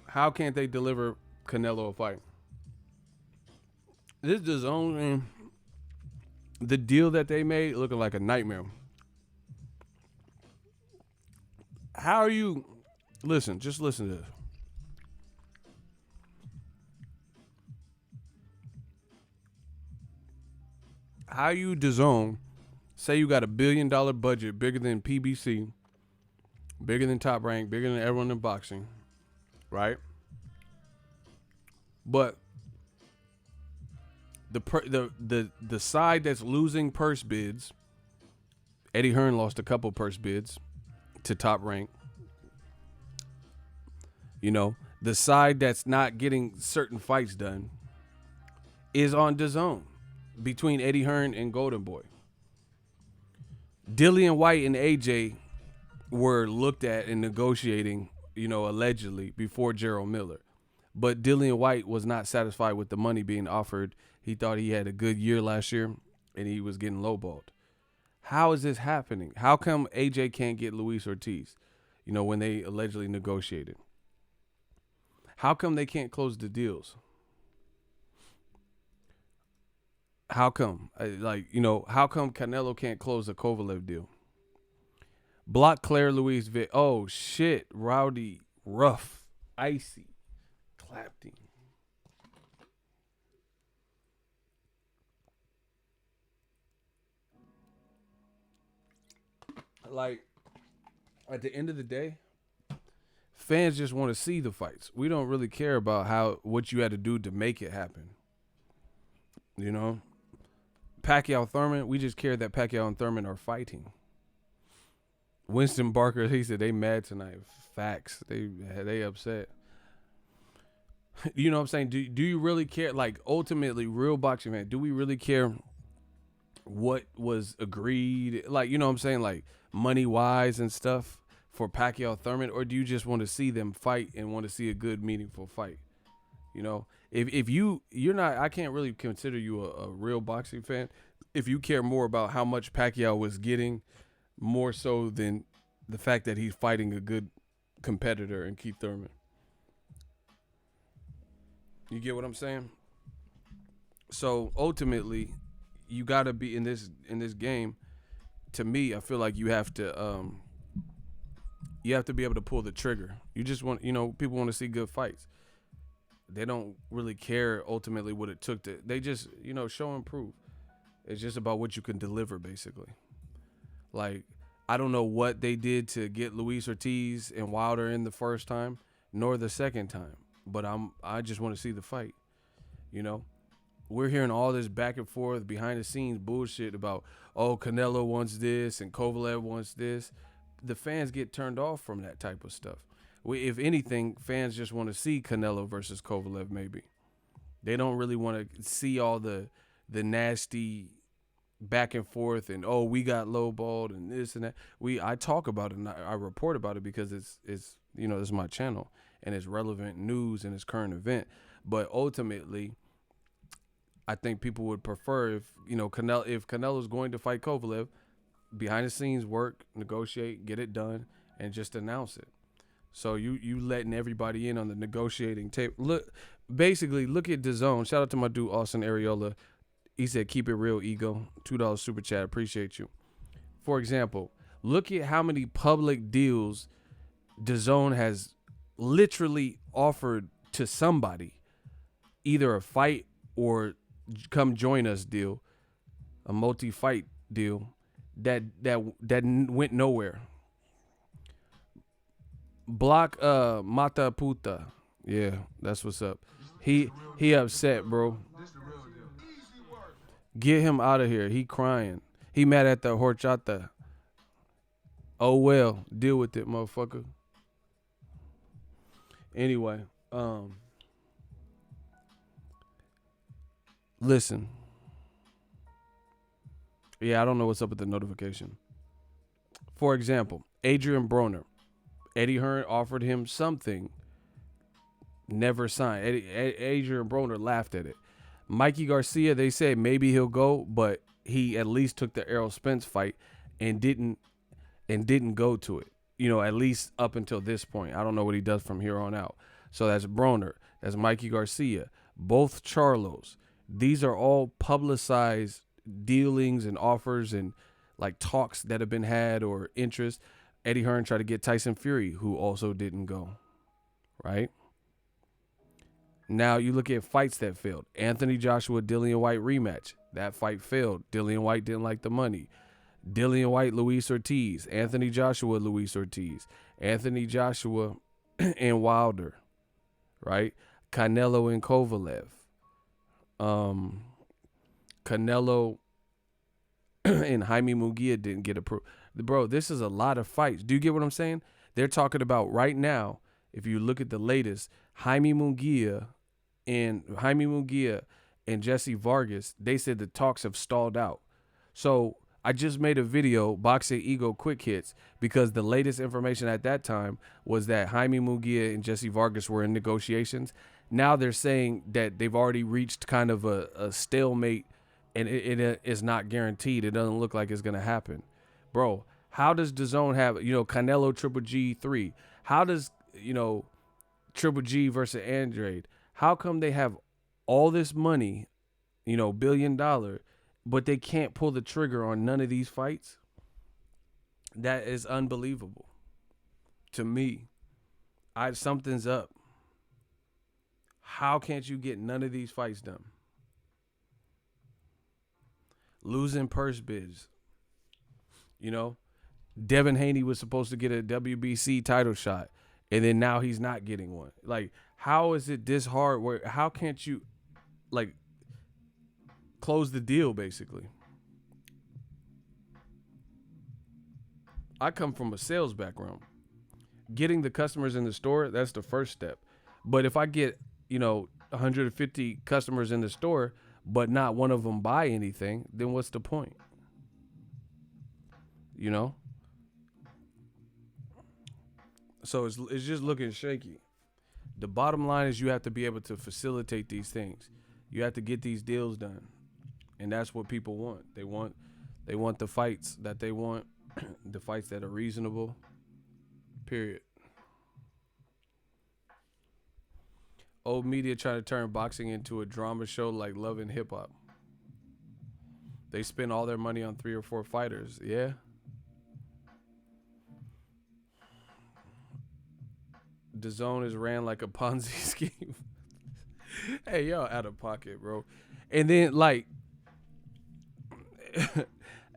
How can't they deliver Canelo a fight? This is only the deal that they made looking like a nightmare. How are you? Listen, just listen to this. How you DAZN say you got $1 billion budget bigger than PBC, bigger than Top Rank, bigger than everyone in boxing, right? But the side that's losing purse bids, Eddie Hearn lost a couple purse bids to Top Rank. You know, the side that's not getting certain fights done is on DAZN between Eddie Hearn and Golden Boy. Dillian White and AJ were looked at in negotiating, allegedly before Gerald Miller. But Dillian White was not satisfied with the money being offered. He thought he had a good year last year, and he was getting lowballed. How is this happening? How come AJ can't get Luis Ortiz, when they allegedly negotiated? How come they can't close the deals? How come? How come Canelo can't close a Kovalev deal? Block Claire Louise Vick. Oh, shit. Rowdy, rough, icy, clapped him. Like, at the end of the day, fans just want to see the fights. We don't really care about what you had to do to make it happen. Pacquiao Thurman, we just care that Pacquiao and Thurman are fighting. Winston Barker, he said they mad tonight. Facts. They upset. You know what I'm saying? Do you really care? Like, ultimately, real boxing fan, do we really care what was agreed? Like, you know what I'm saying? Like, money-wise and stuff for Pacquiao Thurman? Or do you just want to see them fight and want to see a good, meaningful fight? If you're not, I can't really consider you a real boxing fan if you care more about how much Pacquiao was getting more so than the fact that he's fighting a good competitor in Keith Thurman. You get what I'm saying? So ultimately, you got to be in this game. To me, I feel like you have to be able to pull the trigger. You just want, people want to see good fights. They don't really care ultimately what it took to. They just, show and prove. It's just about what you can deliver, basically. Like, I don't know what they did to get Luis Ortiz and Wilder in the first time, nor the second time. But I just want to see the fight. We're hearing all this back and forth behind the scenes bullshit about, oh, Canelo wants this and Kovalev wants this. The fans get turned off from that type of stuff. If anything, fans just want to see Canelo versus Kovalev maybe. They don't really want to see all the the nasty back and forth and, oh, we got lowballed and this and that. I talk about it and I report about it because it's this is my channel and it's relevant news and it's current event. But ultimately, I think people would prefer if Canelo's going to fight Kovalev, behind the scenes work, negotiate, get it done, and just announce it. So you letting everybody in on the negotiating tape. Look at DAZN. Shout out to my dude Austin Areola. He said, keep it real, ego. $2 super chat. Appreciate you. For example, look at how many public deals DAZN has literally offered to somebody. Either a fight or come join us deal. A multi-fight deal that went nowhere. Block Mata Puta. Yeah, that's what's up. He upset, bro. Get him out of here. He crying. He mad at the horchata. Oh well, deal with it, motherfucker. Anyway, listen. Yeah, I don't know what's up with the notification. For example, Adrian Broner. Eddie Hearn offered him something. Never signed. Adrian Broner laughed at it. Mikey Garcia, they said maybe he'll go, but he at least took the Errol Spence fight and didn't go to it. At least up until this point. I don't know what he does from here on out. So that's Broner. That's Mikey Garcia. Both Charlos. These are all publicized dealings and offers and like talks that have been had or interest. Eddie Hearn tried to get Tyson Fury, who also didn't go. Right? Now you look at fights that failed. Anthony Joshua, Dillian White rematch. That fight failed. Dillian White didn't like the money. Dillian White, Luis Ortiz. Anthony Joshua, Luis Ortiz. Anthony Joshua and Wilder. Right? Canelo and Kovalev. Canelo and Jaime Munguia didn't get approved. Bro, this is a lot of fights. Do you get what I'm saying? They're talking about right now, if you look at the latest, Jaime Munguia and Jesse Vargas, they said the talks have stalled out. So I just made a video, Boxingego Quick Hits, because the latest information at that time was that Jaime Munguia and Jesse Vargas were in negotiations. Now they're saying that they've already reached kind of a stalemate and it is not guaranteed. It doesn't look like it's going to happen. Bro, how does DAZN have, Canelo Triple G 3? How does, Triple G versus Andrade? How come they have all this money, $1 billion, but they can't pull the trigger on none of these fights? That is unbelievable to me. Something's up. How can't you get none of these fights done? Losing purse bids. Devin Haney was supposed to get a WBC title shot, and then now he's not getting one. Like, how is it this hard? How can't you, close the deal, basically? I come from a sales background. Getting the customers in the store, that's the first step. But if I get, 150 customers in the store, but not one of them buy anything, then what's the point? So it's just looking shaky. The bottom line is you have to be able to facilitate these things. You have to get these deals done. And that's what people want. They want the fights that they want, the fights that are reasonable. Period. Old media trying to turn boxing into a drama show like Love and Hip Hop. They spend all their money on 3 or 4 fighters. Yeah. DAZN is ran like a Ponzi scheme. Hey, y'all out of pocket, bro. And then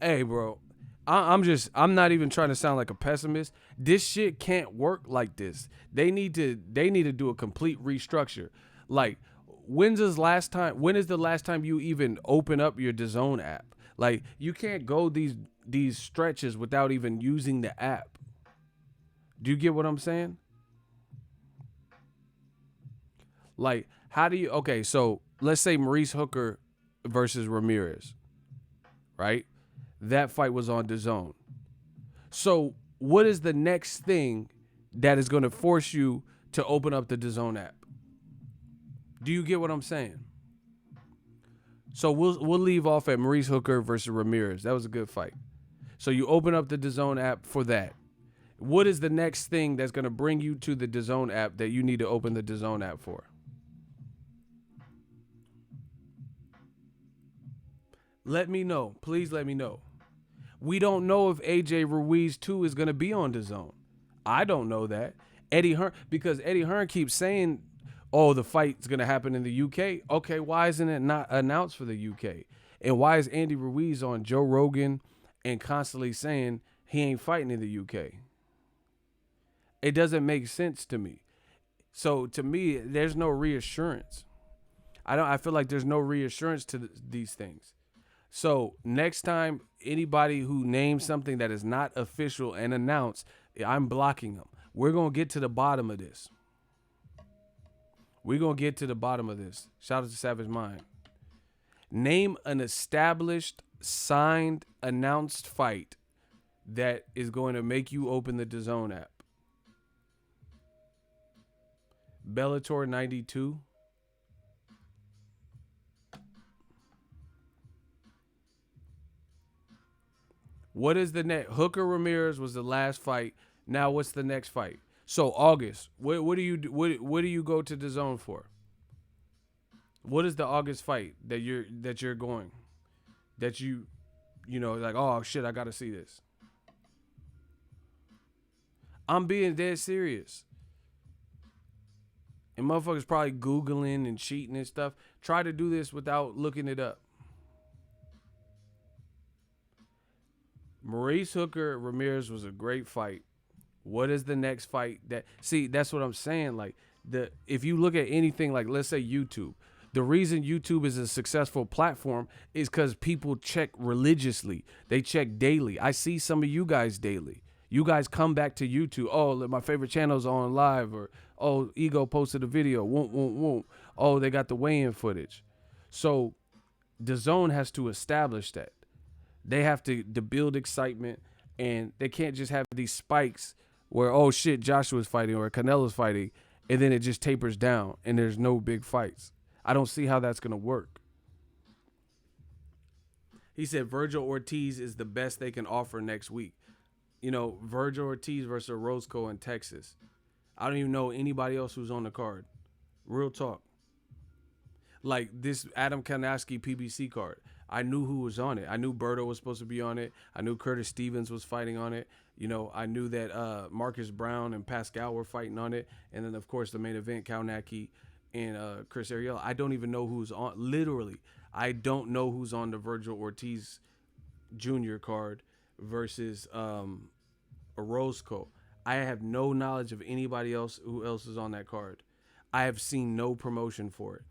hey, bro, I'm not even trying to sound like a pessimist. This shit can't work like this. They need to do a complete restructure. Like, when is the last time you even open up your DAZN app? Like, you can't go these stretches without even using the app. Do you get what I'm saying? Like, how do you, okay, so let's say Maurice Hooker versus Ramirez, right? That fight was on DAZN. So what is the next thing that is going to force you to open up the DAZN app? Do you get what I'm saying? So we'll leave off at Maurice Hooker versus Ramirez. That was a good fight. So you open up the DAZN app for that. What is the next thing that's going to bring you to the DAZN app that you need to open the DAZN app for? Let me know. Please let me know. We don't know if AJ Ruiz 2 is going to be on DAZN. I don't know that. Eddie Hearn, because Eddie Hearn keeps saying, oh, the fight's going to happen in the UK. Okay, why isn't it not announced for the UK? And why is Andy Ruiz on Joe Rogan and constantly saying he ain't fighting in the UK? It doesn't make sense to me. So to me, there's no reassurance. I feel like there's no reassurance to these things. So next time, anybody who names something that is not official and announced, I'm blocking them. We're going to get to the bottom of this. We're going to get to the bottom of this. Shout out to Savage Mind. Name an established, signed, announced fight that is going to make you open the DAZN app. Bellator 92. What is the next? Hooker Ramirez was the last fight. Now what's the next fight? So August. What do you do? What do you go to DAZN for? What is the August fight that you're going? That you know, like, oh shit, I gotta see this. I'm being dead serious. And motherfuckers probably Googling and cheating and stuff. Try to do this without looking it up. Maurice Hooker Ramirez was a great fight. What is the next fight that? See, that's what I'm saying. Like, if you look at anything, like let's say YouTube, the reason YouTube is a successful platform is because people check religiously. They check daily. I see some of you guys daily. You guys come back to YouTube. Oh, my favorite channel's on live, or oh, Ego posted a video. Won't. Oh, they got the weigh-in footage. So DAZN has to establish that. They have to build excitement, and they can't just have these spikes where, oh shit, Joshua's fighting or Canelo's fighting, and then it just tapers down and there's no big fights. I don't see how that's going to work. He said Virgil Ortiz is the best they can offer next week. You know, Virgil Ortiz versus Orozco in Texas. I don't even know anybody else who's on the card. Real talk. Like this Adam Kownacki PBC card. I knew who was on it. I knew Berto was supposed to be on it. I knew Curtis Stevens was fighting on it. You know, I knew that Marcus Brown and Pascal were fighting on it. And then, of course, the main event, Kownacki and Chris-Arreola. I don't even know who's on. Literally, I don't know who's on the Virgil Ortiz Jr. card versus Orozco. I have no knowledge of anybody else who else is on that card. I have seen no promotion for it.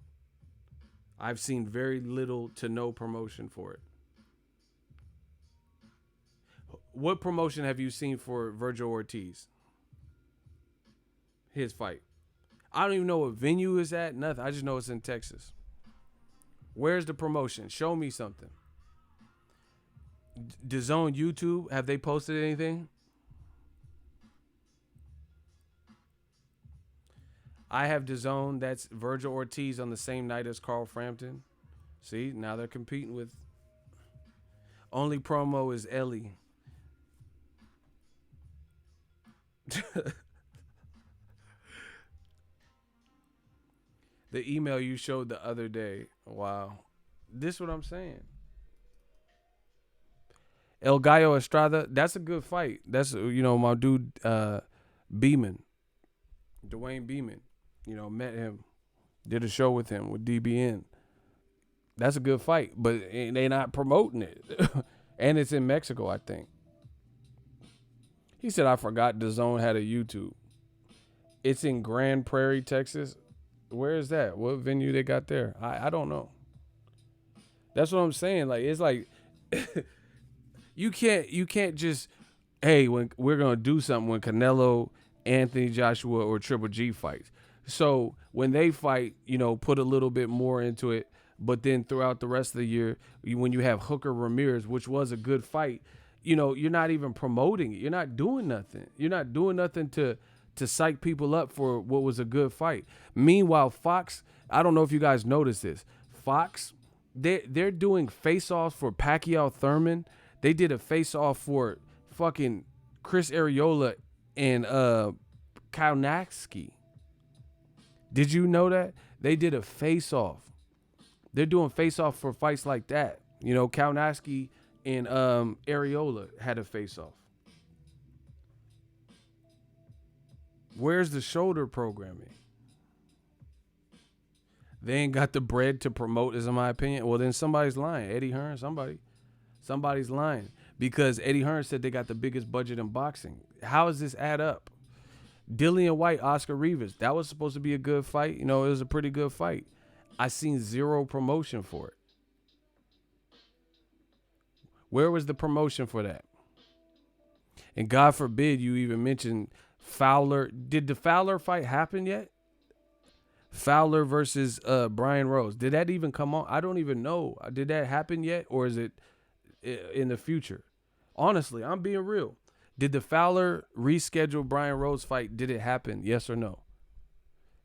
I've seen very little to no promotion for it. What promotion have you seen for Virgil Ortiz? His fight. I don't even know what venue is at. Nothing. I just know it's in Texas. Where's the promotion? Show me something. DAZN YouTube, have they posted anything? I have DAZN. That's Virgil Ortiz on the same night as Carl Frampton. See, now they're competing with. Only promo is Ellie. The email you showed the other day. Wow. This is what I'm saying. El Gallo Estrada, that's a good fight. That's, you know, my dude Beeman. Dwayne Beeman. You know, met him. Did a show with him with DBN. That's a good fight, but they're not promoting it. And it's in Mexico, I think. He said, I forgot DAZN had a YouTube. It's in Grand Prairie, Texas. Where is that? What venue they got there? I don't know. That's what I'm saying. Like, it's like you can't just, hey, when we're gonna do something when Canelo, Anthony Joshua, or Triple G fights. So when they fight, you know, put a little bit more into it. But then throughout the rest of the year, when you have Hooker Ramirez, which was a good fight, you're not even promoting it. You're not doing nothing. You're not doing nothing to psych people up for what was a good fight. Meanwhile, Fox, I don't know if you guys noticed this. Fox, they're doing face-offs for Pacquiao Thurman. They did a face-off for fucking Chris Arreola and Kownacki. Did you know that? They did a face-off. They're doing face-off for fights like that. Kownacki and Arreola had a face-off. Where's the shoulder programming? They ain't got the bread to promote, is in my opinion. Well, then somebody's lying. Eddie Hearn, somebody's lying. Because Eddie Hearn said they got the biggest budget in boxing. How does this add up? Dillian White, Oscar Rivas, that was supposed to be a good fight. It was a pretty good fight. I seen zero promotion for it. Where was the promotion for that? And God forbid you even mentioned Fowler. Did the Fowler fight happen yet? Fowler versus Brian Rose. Did that even come on? I don't even know. Did that happen yet, or is it in the future? Honestly, I'm being real. Did the Fowler reschedule Brian Rose fight? Did it happen? Yes or no?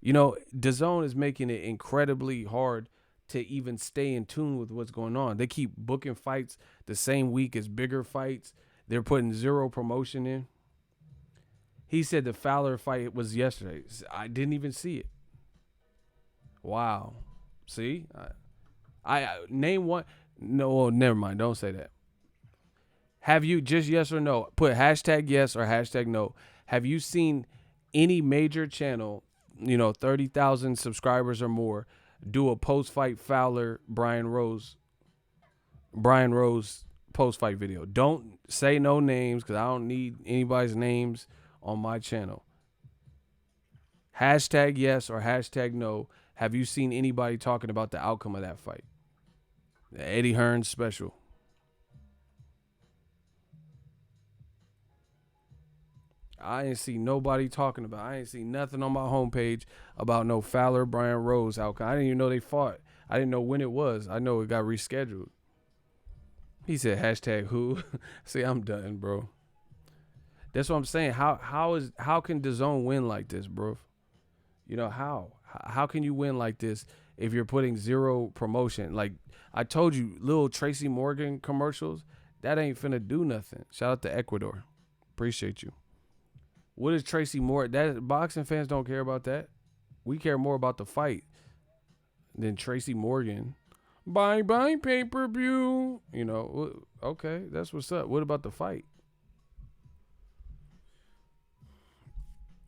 DAZN is making it incredibly hard to even stay in tune with what's going on. They keep booking fights the same week as bigger fights. They're putting zero promotion in. He said the Fowler fight was yesterday. I didn't even see it. Wow. See? I name one. No, well, never mind. Don't say that. Have you, just yes or no, put hashtag yes or hashtag no. Have you seen any major channel, 30,000 subscribers or more, do a post-fight Fowler Brian Rose post-fight video? Don't say no names, because I don't need anybody's names on my channel. Hashtag yes or hashtag no. Have you seen anybody talking about the outcome of that fight? The Eddie Hearn special. I ain't see nobody talking about. I ain't see nothing on my homepage about no Fowler Brian Rose outcome. I didn't even know they fought. I didn't know when it was. I know it got rescheduled. He said hashtag who? See, I'm done, bro. That's what I'm saying. How can DAZN win like this, bro? How can you win like this if you're putting zero promotion? Like I told you, little Tracy Morgan commercials, that ain't finna do nothing. Shout out to Ecuador. Appreciate you. What is Tracy Morgan? That boxing fans don't care about that. We care more about the fight than Tracy Morgan. Bye pay-per-view. Okay, that's what's up. What about the fight?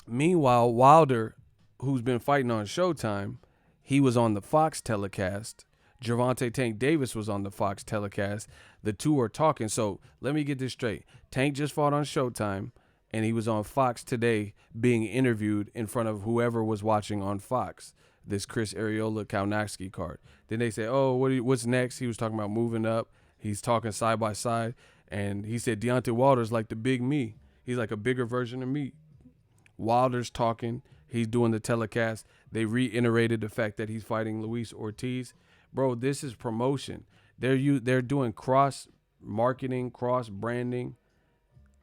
Meanwhile, Wilder, who's been fighting on Showtime, he was on the Fox telecast. Gervonta Tank Davis was on the Fox telecast. The two are talking. So let me get this straight. Tank just fought on Showtime, and he was on Fox today being interviewed in front of whoever was watching on Fox, this Chris Arreola Kownacki card. Then they say, oh, what's next? He was talking about moving up. He's talking side by side, and he said Deontay Wilder's like the big me. He's like a bigger version of me. Wilder's talking. He's doing the telecast. They reiterated the fact that he's fighting Luis Ortiz. Bro, this is promotion. They're doing cross marketing, cross branding,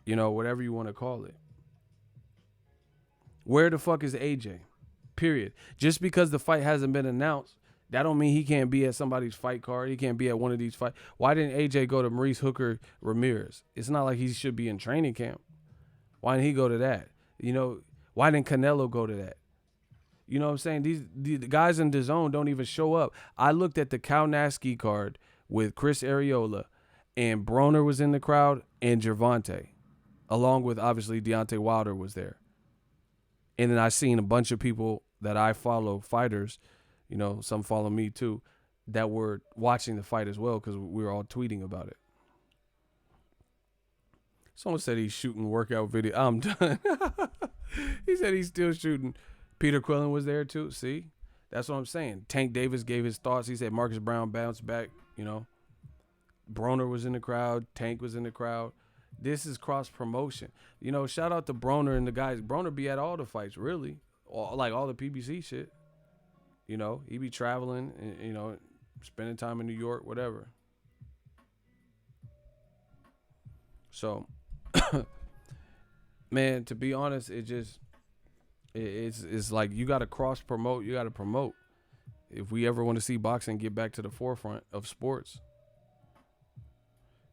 whatever you want to call it. Where the fuck is AJ? Period. Just because the fight hasn't been announced, that don't mean he can't be at somebody's fight card. He can't be at one of these fights. Why didn't AJ go to Maurice Hooker Ramirez? It's not like he should be in training camp. Why didn't he go to that? Why didn't Canelo go to that? You know what I'm saying? The guys in DAZN don't even show up. I looked at the Kownacki card with Chris Arreola, and Broner was in the crowd, and Gervonta, along with obviously Deontay Wilder was there. And then I seen a bunch of people that I follow, fighters, some follow me too, that were watching the fight as well because we were all tweeting about it. Someone said he's shooting workout video. I'm done. He said he's still shooting. Peter Quillen was there too. See? That's what I'm saying. Tank Davis gave his thoughts. He said Marcus Brown bounced back, Broner was in the crowd. Tank was in the crowd. This is cross promotion. Shout out to Broner and the guys. Broner be at all the fights, really. All the PBC shit. He be traveling, and, spending time in New York, whatever. So, man, to be honest, it's like you got to cross promote. You got to promote. If we ever want to see boxing get back to the forefront of sports,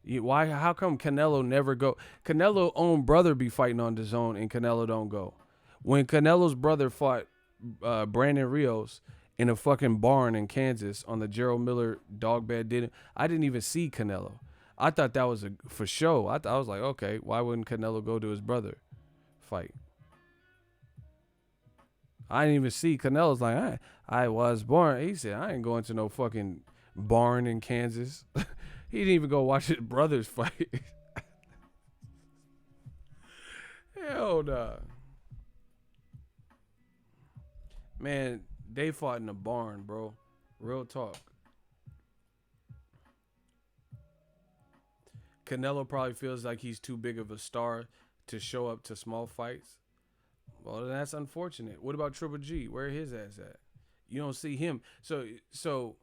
why? How come Canelo never go? Canelo own brother be fighting on DAZN and Canelo don't go. When Canelo's brother fought Brandon Rios in a fucking barn in Kansas on the Gerald Miller dog bed, I didn't even see Canelo. I thought that was for show. I was like, okay, why wouldn't Canelo go to his brother fight? I didn't even see. Canelo's like, I was born. He said, I ain't going to no fucking barn in Kansas. He didn't even go watch his brothers fight. Hell nah. Man, they fought in a barn, bro. Real talk. Canelo probably feels like he's too big of a star to show up to small fights. Well, that's unfortunate. What about Triple G? Where his ass at? You don't see him. So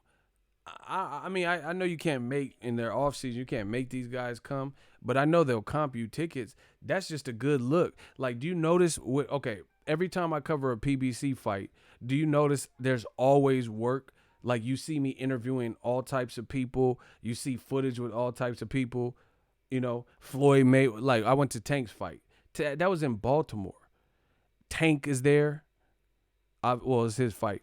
I mean, I know you can't make in their off season, you can't make these guys come, but I know they'll comp you tickets. That's just a good look. Like, do you notice okay, every time I cover a PBC fight, do you notice there's always work? Like, you see me interviewing all types of people. You see footage with all types of people. You know, Floyd May, like, I went to Tank's fight. That was in Baltimore. Tank is there. Well, it's his fight.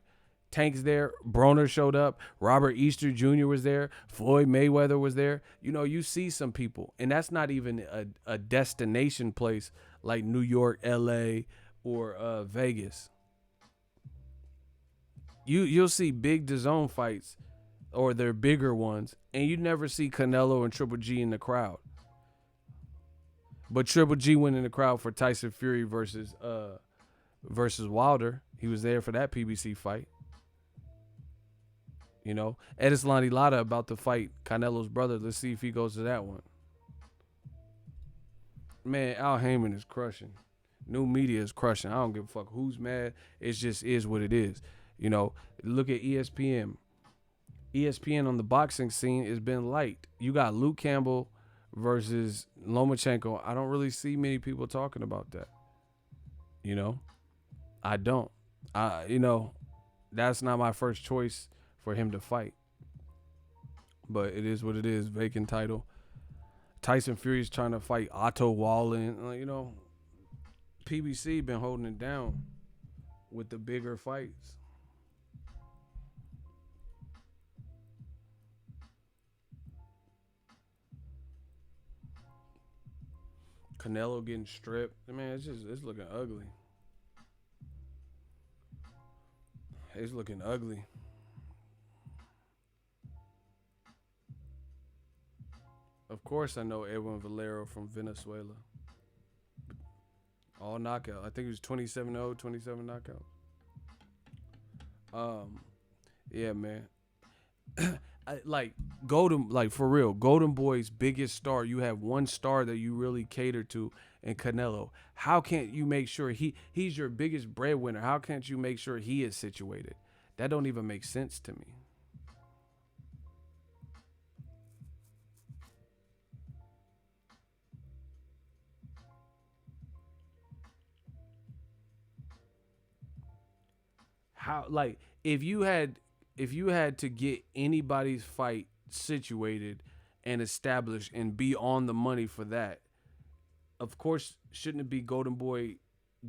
Tank's there. Broner showed up. Robert Easter Jr. was there. Floyd Mayweather was there. You know, you see some people. And that's not even a destination place like New York, LA, or Vegas. You'll see big DAZN fights or their bigger ones, and you never see Canelo and Triple G in the crowd. But Triple G went in the crowd for Tyson Fury versus Wilder. He was there for that PBC fight. You know, Edislani Lara about to fight Canelo's brother. Let's see if he goes to that one. Man, Al Heyman is crushing. New media is crushing. I don't give a fuck who's mad. It just is what it is. You know, look at ESPN. ESPN on the boxing scene has been light. You got Luke Campbell versus Lomachenko. I don't really see many people talking about that. You know, I don't. You know, that's not my first choice for him to fight. But it is what it is. Vacant title. Tyson Fury's trying to fight Otto Wallin. You know, PBC been holding it down with the bigger fights. Canelo getting stripped. Man, it's looking ugly. It's looking ugly. Of course I know Edwin Valero from Venezuela. All knockout. I think it was 27-0, 27 knockouts. Yeah, man. For real, Golden Boy's biggest star, you have one star that you really cater to in Canelo. How can't you make sure he's your biggest breadwinner? How can't you make sure he is situated? That don't even make sense to me. How, like, if you had to get anybody's fight situated and established and be on the money for that, of course, shouldn't it be Golden Boy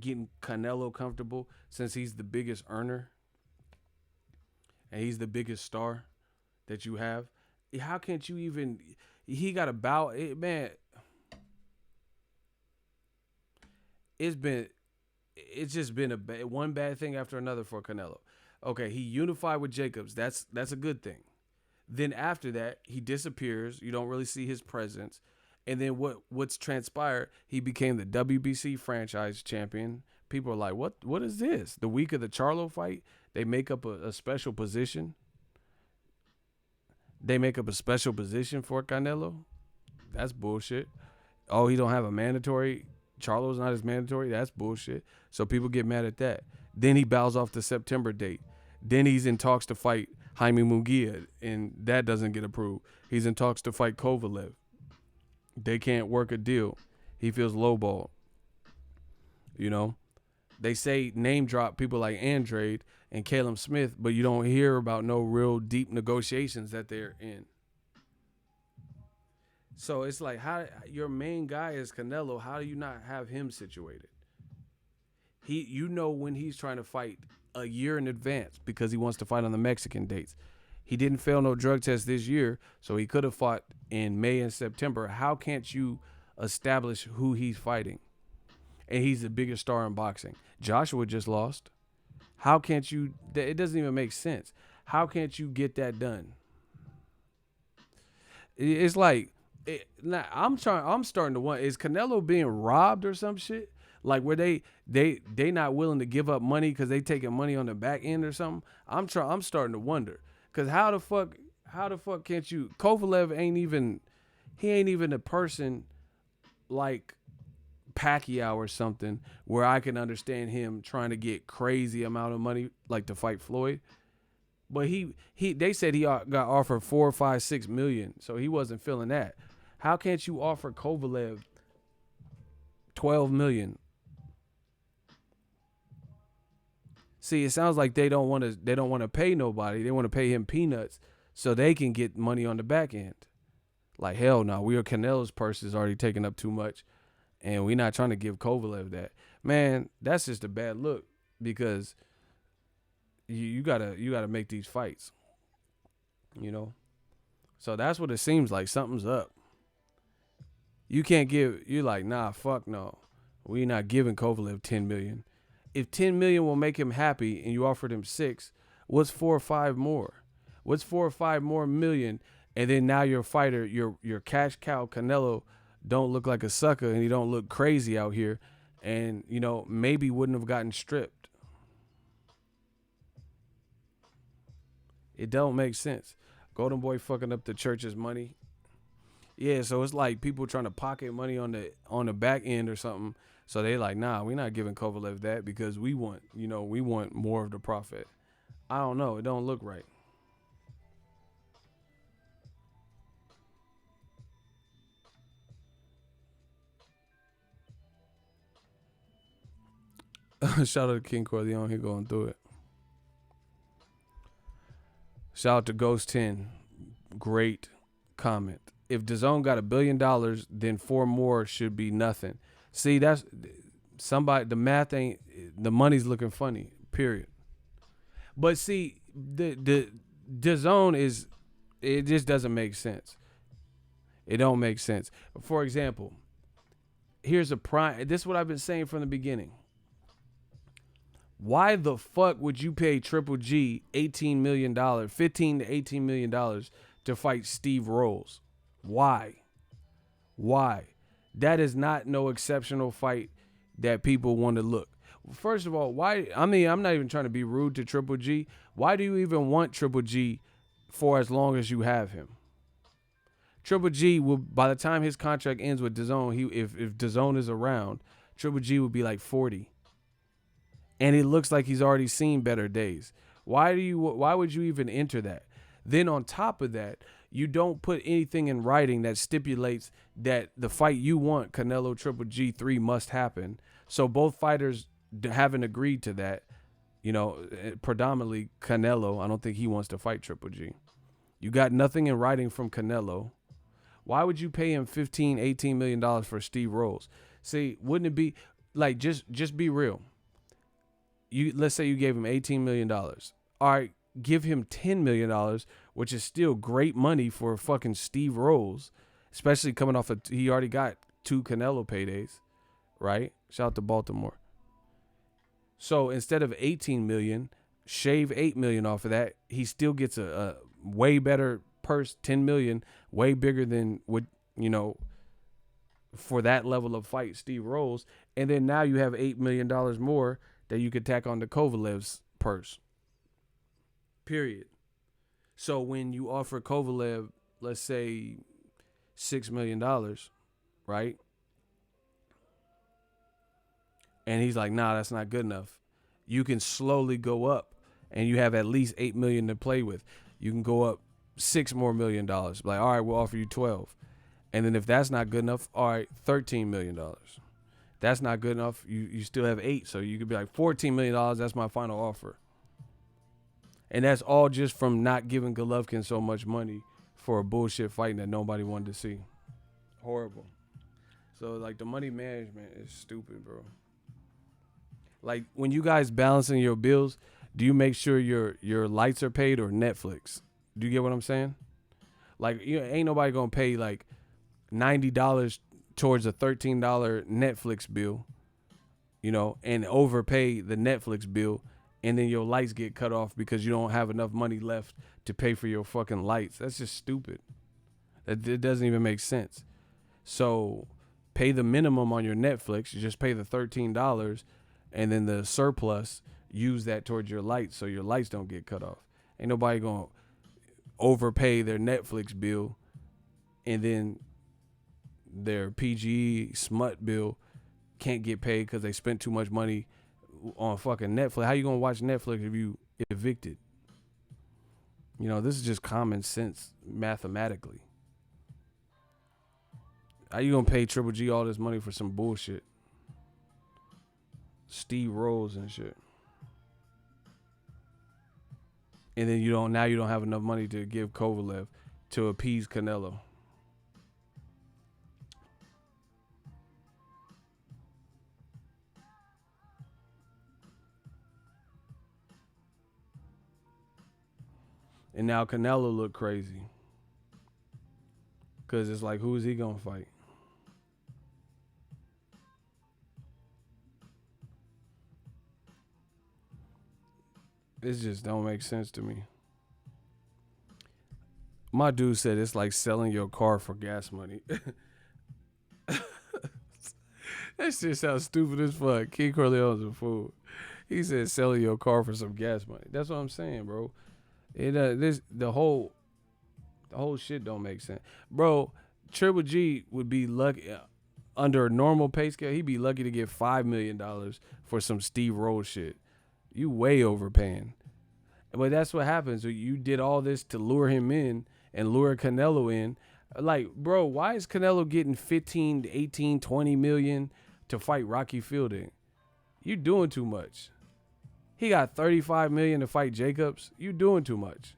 getting Canelo comfortable since he's the biggest earner and he's the biggest star that you have? How can't you even? He got a bow, man. It's just been one bad thing after another for Canelo. Okay, he unified with Jacobs. That's a good thing. Then after that, he disappears. You don't really see his presence. And then what's transpired? He became the WBC franchise champion. People are like, what is this? The week of the Charlo fight, they make up a special position. They make up a special position for Canelo. That's bullshit. Oh, he don't have a mandatory. Charlo's not his mandatory. That's bullshit. So people get mad at that. Then he bows off the September date. Then he's in talks to fight Jaime Munguia, and that doesn't get approved. He's in talks to fight Kovalev. They can't work a deal. He feels lowballed. You know, they say name drop people like Andrade and Caleb Smith, but you don't hear about no real deep negotiations that they're in. So it's like, how your main guy is Canelo. How do you not have him situated? You know when he's trying to fight a year in advance because he wants to fight on the Mexican dates. He didn't fail no drug test this year, so he could have fought in May and September. How can't you establish who he's fighting? And he's the biggest star in boxing. Joshua just lost. How can't you? It doesn't even make sense. How can't you get that done? It's like, I'm starting to wonder, is Canelo being robbed or some shit? Like where they not willing to give up money because they taking money on the back end or something. I'm starting to wonder, because how the fuck can't you? Kovalev ain't even a person like Pacquiao or something where I can understand him trying to get crazy amount of money like to fight Floyd. But they said he got offered 4 or 5, 6 million, so he wasn't feeling that. How can't you offer Kovalev 12 million? See, it sounds like they don't want to pay nobody. They want to pay him peanuts so they can get money on the back end. Like, hell no, Canelo's purse is already taking up too much, and we're not trying to give Kovalev that. Man, that's just a bad look, because you gotta make these fights, you know. So that's what it seems like. Something's up. You can't you're like, nah, fuck no. We're not giving Kovalev 10 million. If 10 million will make him happy and you offered him 6, what's 4 or 5 more? What's 4 or 5 more million? And then now your fighter, your cash cow Canelo, don't look like a sucker and he don't look crazy out here, and you know, maybe wouldn't have gotten stripped. It don't make sense. Golden Boy fucking up the church's money. Yeah, so it's like people trying to pocket money on the back end or something. So they like, nah, we're not giving Kovalev that because we want more of the profit. I don't know. It don't look right. Shout out to King Corleone. He going through it. Shout out to Ghost 10. Great comment. If DAZN got $1 billion, then 4 more should be nothing. See, that's somebody. The math ain't. The money's looking funny. Period. But see, the DAZN is. It just doesn't make sense. It don't make sense. For example, here's a prime. This is what I've been saying from the beginning. Why the fuck would you pay Triple G $18 million, $15 to $18 million to fight Steve Rolls? Why? That is not no exceptional fight that people want to look. First of all, why? I mean, I'm not even trying to be rude to Triple G. Why do you even want Triple G for as long as you have him? Triple G will, by the time his contract ends with DAZN, if DAZN is around, Triple G will be like 40. And it looks like he's already seen better days. Why would you even enter that? Then on top of that, you don't put anything in writing that stipulates that the fight you want, Canelo Triple G3, must happen. So both fighters haven't agreed to that. You know, predominantly Canelo. I don't think he wants to fight Triple G. You got nothing in writing from Canelo. Why would you pay him $15, $18 million for Steve Rolls? See, wouldn't it be like, just be real. Let's say you gave him $18 million. All right, give him $10 million, which is still great money for fucking Steve Rolls, especially coming off he already got 2 Canelo paydays, right? Shout out to Baltimore. So instead of $18 million, shave $8 million off of that. He still gets a way better purse, $10 million, way bigger than what, you know, for that level of fight, Steve Rolls. And then now you have $8 million more that you could tack on to Kovalev's purse. Period. So when you offer Kovalev, let's say $6 million, right? And he's like, nah, that's not good enough. You can slowly go up and you have at least $8 million to play with. you can go up $6 more million. Like, all right, we'll offer you 12. And then if that's not good enough, all right, $13 million. That's not good enough. You still have 8. So you could be like $14 million. That's my final offer. And that's all just from not giving Golovkin so much money for a bullshit fight that nobody wanted to see. Horrible. So, like, the money management is stupid, bro. Like, when you guys balancing your bills, do you make sure your lights are paid or Netflix? Do you get what I'm saying? Like, ain't nobody going to pay, like, $90 towards a $13 Netflix bill, and overpay the Netflix bill, and then your lights get cut off because you don't have enough money left to pay for your fucking lights. That's just stupid. It doesn't even make sense. So pay the minimum on your Netflix. You just pay the $13, and then the surplus, use that towards your lights so your lights don't get cut off. Ain't nobody going to overpay their Netflix bill and then their PG smut bill can't get paid because they spent too much money on fucking Netflix. How you gonna watch Netflix if you evicted? This is just common sense mathematically. How you gonna pay Triple G all this money for some bullshit? Steve Rose and shit. And then you don't have enough money to give Kovalev to appease Canelo. And now Canelo look crazy. Because it's like, who is he going to fight? It just don't make sense to me. My dude said it's like selling your car for gas money. That shit sounds stupid as fuck. King Corleone's a fool. He said selling your car for some gas money. That's what I'm saying, bro. The whole shit don't make sense, bro. Triple G would be lucky under a normal pay scale. He'd be lucky to get $5 million for some Steve Rose shit. You way overpaying, but that's what happens. You did all this to lure him in and lure Canelo in. Like, bro, why is Canelo getting 15, 18, 20 million to fight Rocky Fielding? You doing too much. He got 35 million to fight Jacobs. You doing too much.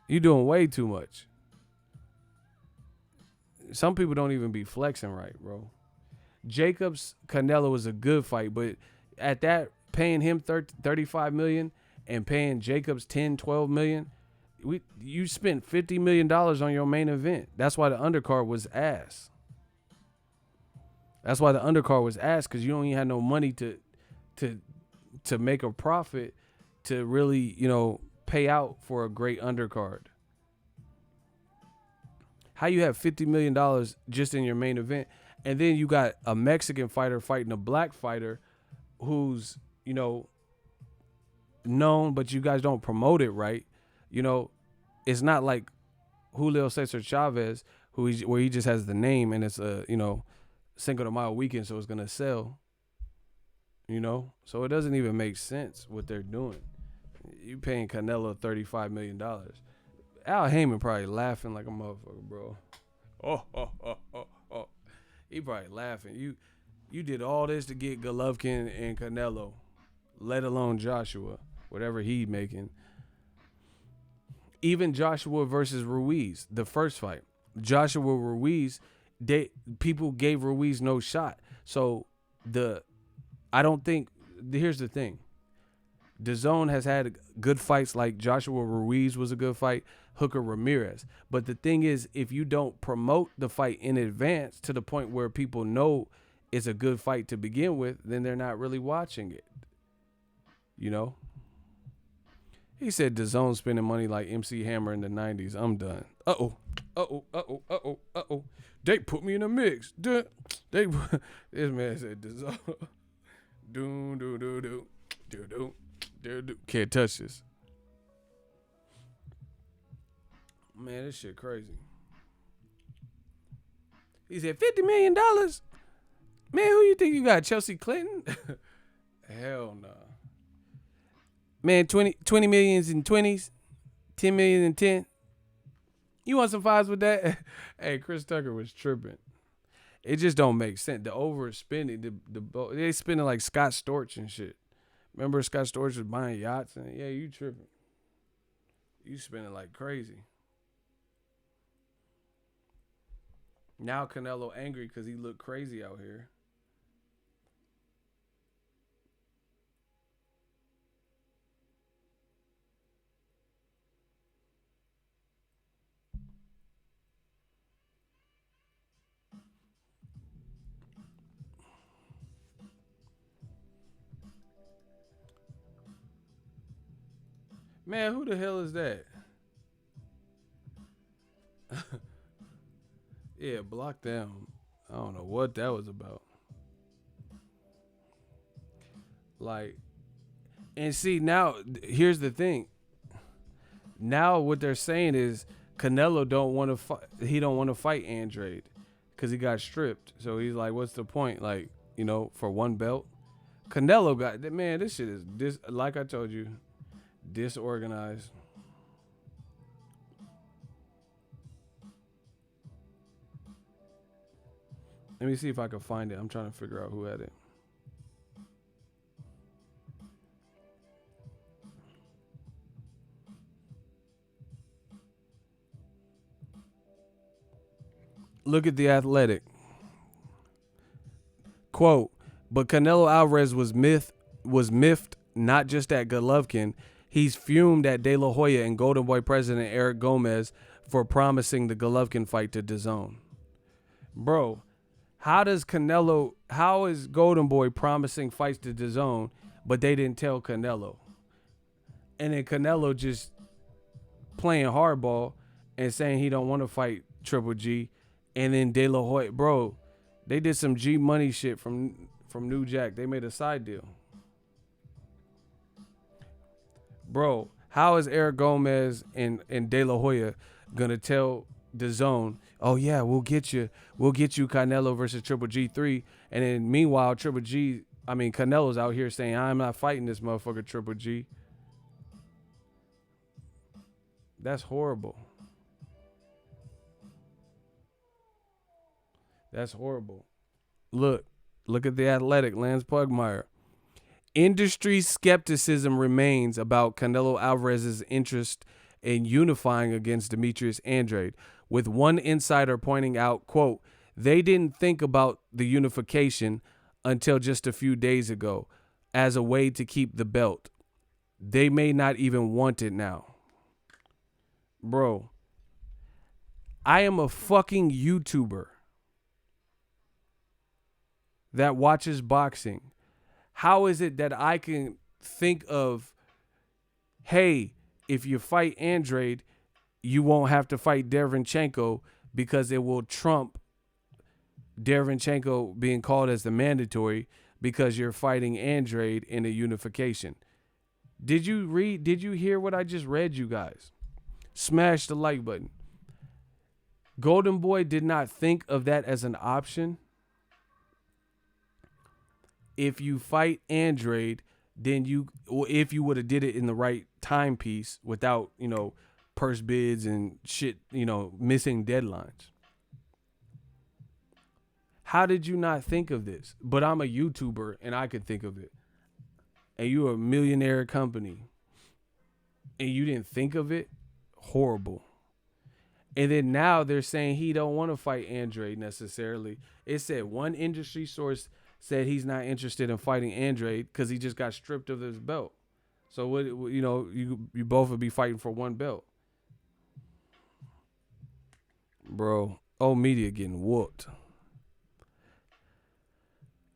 You doing way too much. Some people don't even be flexing right, bro. Jacobs Canelo was a good fight, but at that, paying him 35 million and paying Jacobs 10, 12 million, you spent $50 million on your main event. That's why the undercard was ass. That's why the undercard was ass, because you don't even have no money to make a profit to really, pay out for a great undercard. How you have $50 million just in your main event, and then you got a Mexican fighter fighting a black fighter who's, known, but you guys don't promote it right. It's not like Julio Cesar Chavez, where he just has the name and it's a, Cinco de Mayo weekend, so it's gonna sell. So it doesn't even make sense what they're doing. You paying Canelo $35 million. Al Heyman probably laughing like a motherfucker, bro. Oh. He probably laughing. You did all this to get Golovkin and Canelo, let alone Joshua, whatever he making. Even Joshua versus Ruiz, the first fight. Joshua Ruiz, people gave Ruiz no shot. So I don't think, here's the thing. DAZN has had good fights, like Joshua Ruiz was a good fight, Hooker Ramirez. But the thing is, if you don't promote the fight in advance to the point where people know it's a good fight to begin with, then they're not really watching it. He said DAZN spending money like MC Hammer in the 90s. I'm done. Uh-oh. They put me in a mix. This man said DAZN. Do. Can't touch this. Man, this shit crazy. He said $50 million? Man, who you think you got? Chelsea Clinton? Hell no. Man, 20 millions in 20s. 10 million and 10. You want some fives with that? Hey, Chris Tucker was tripping. It just don't make sense. The overspending, they spending like Scott Storch and shit. Remember Scott Storch was buying yachts? And yeah, you tripping. You spending like crazy. Now Canelo angry because he looked crazy out here. Man, who the hell is that? Yeah, block them. I don't know what that was about. Like, and see, now, here's the thing. Now what they're saying is Canelo don't want to fight. He don't want to fight Andrade because he got stripped. So he's like, what's the point? Like, for one belt. Canelo got, man, this shit is, like I told you, disorganized. Let me see if I can find it. I'm trying to figure out who had it. Look at The Athletic. Quote, but Canelo Alvarez was miffed not just at Golovkin. He's fumed at De La Hoya and Golden Boy president Eric Gomez for promising the Golovkin fight to DAZN. Bro, how is Golden Boy promising fights to DAZN, but they didn't tell Canelo? And then Canelo just playing hardball and saying he don't want to fight Triple G. And then De La Hoya, bro, they did some G Money shit from New Jack. They made a side deal. Bro, how is Eric Gomez and De La Hoya gonna tell DAZN, oh yeah, we'll get you Canelo versus Triple G3, and then meanwhile Canelo's out here saying I'm not fighting this motherfucker Triple G. That's horrible. That's horrible. Look at The Athletic, Lance Pugmire. Industry skepticism remains about Canelo Alvarez's interest in unifying against Demetrius Andrade, with one insider pointing out, quote, they didn't think about the unification until just a few days ago as a way to keep the belt. They may not even want it now. Bro, I am a fucking YouTuber that watches boxing. How is it that I can think of, hey, if you fight Andrade, you won't have to fight Derevyanchenko because it will trump Derevyanchenko being called as the mandatory because you're fighting Andrade in a unification? Did you hear what I just read, you guys? Smash the like button. Golden Boy did not think of that as an option. If you fight Andrade, then if you would have did it in the right timepiece without, purse bids and shit, missing deadlines. How did you not think of this? But I'm a YouTuber and I could think of it. And you're a millionaire company and you didn't think of it? Horrible. And then now they're saying he don't want to fight Andrade necessarily. It said one industry source said he's not interested in fighting Andrade because he just got stripped of his belt. So what, you both would be fighting for one belt. Bro, old media getting whooped.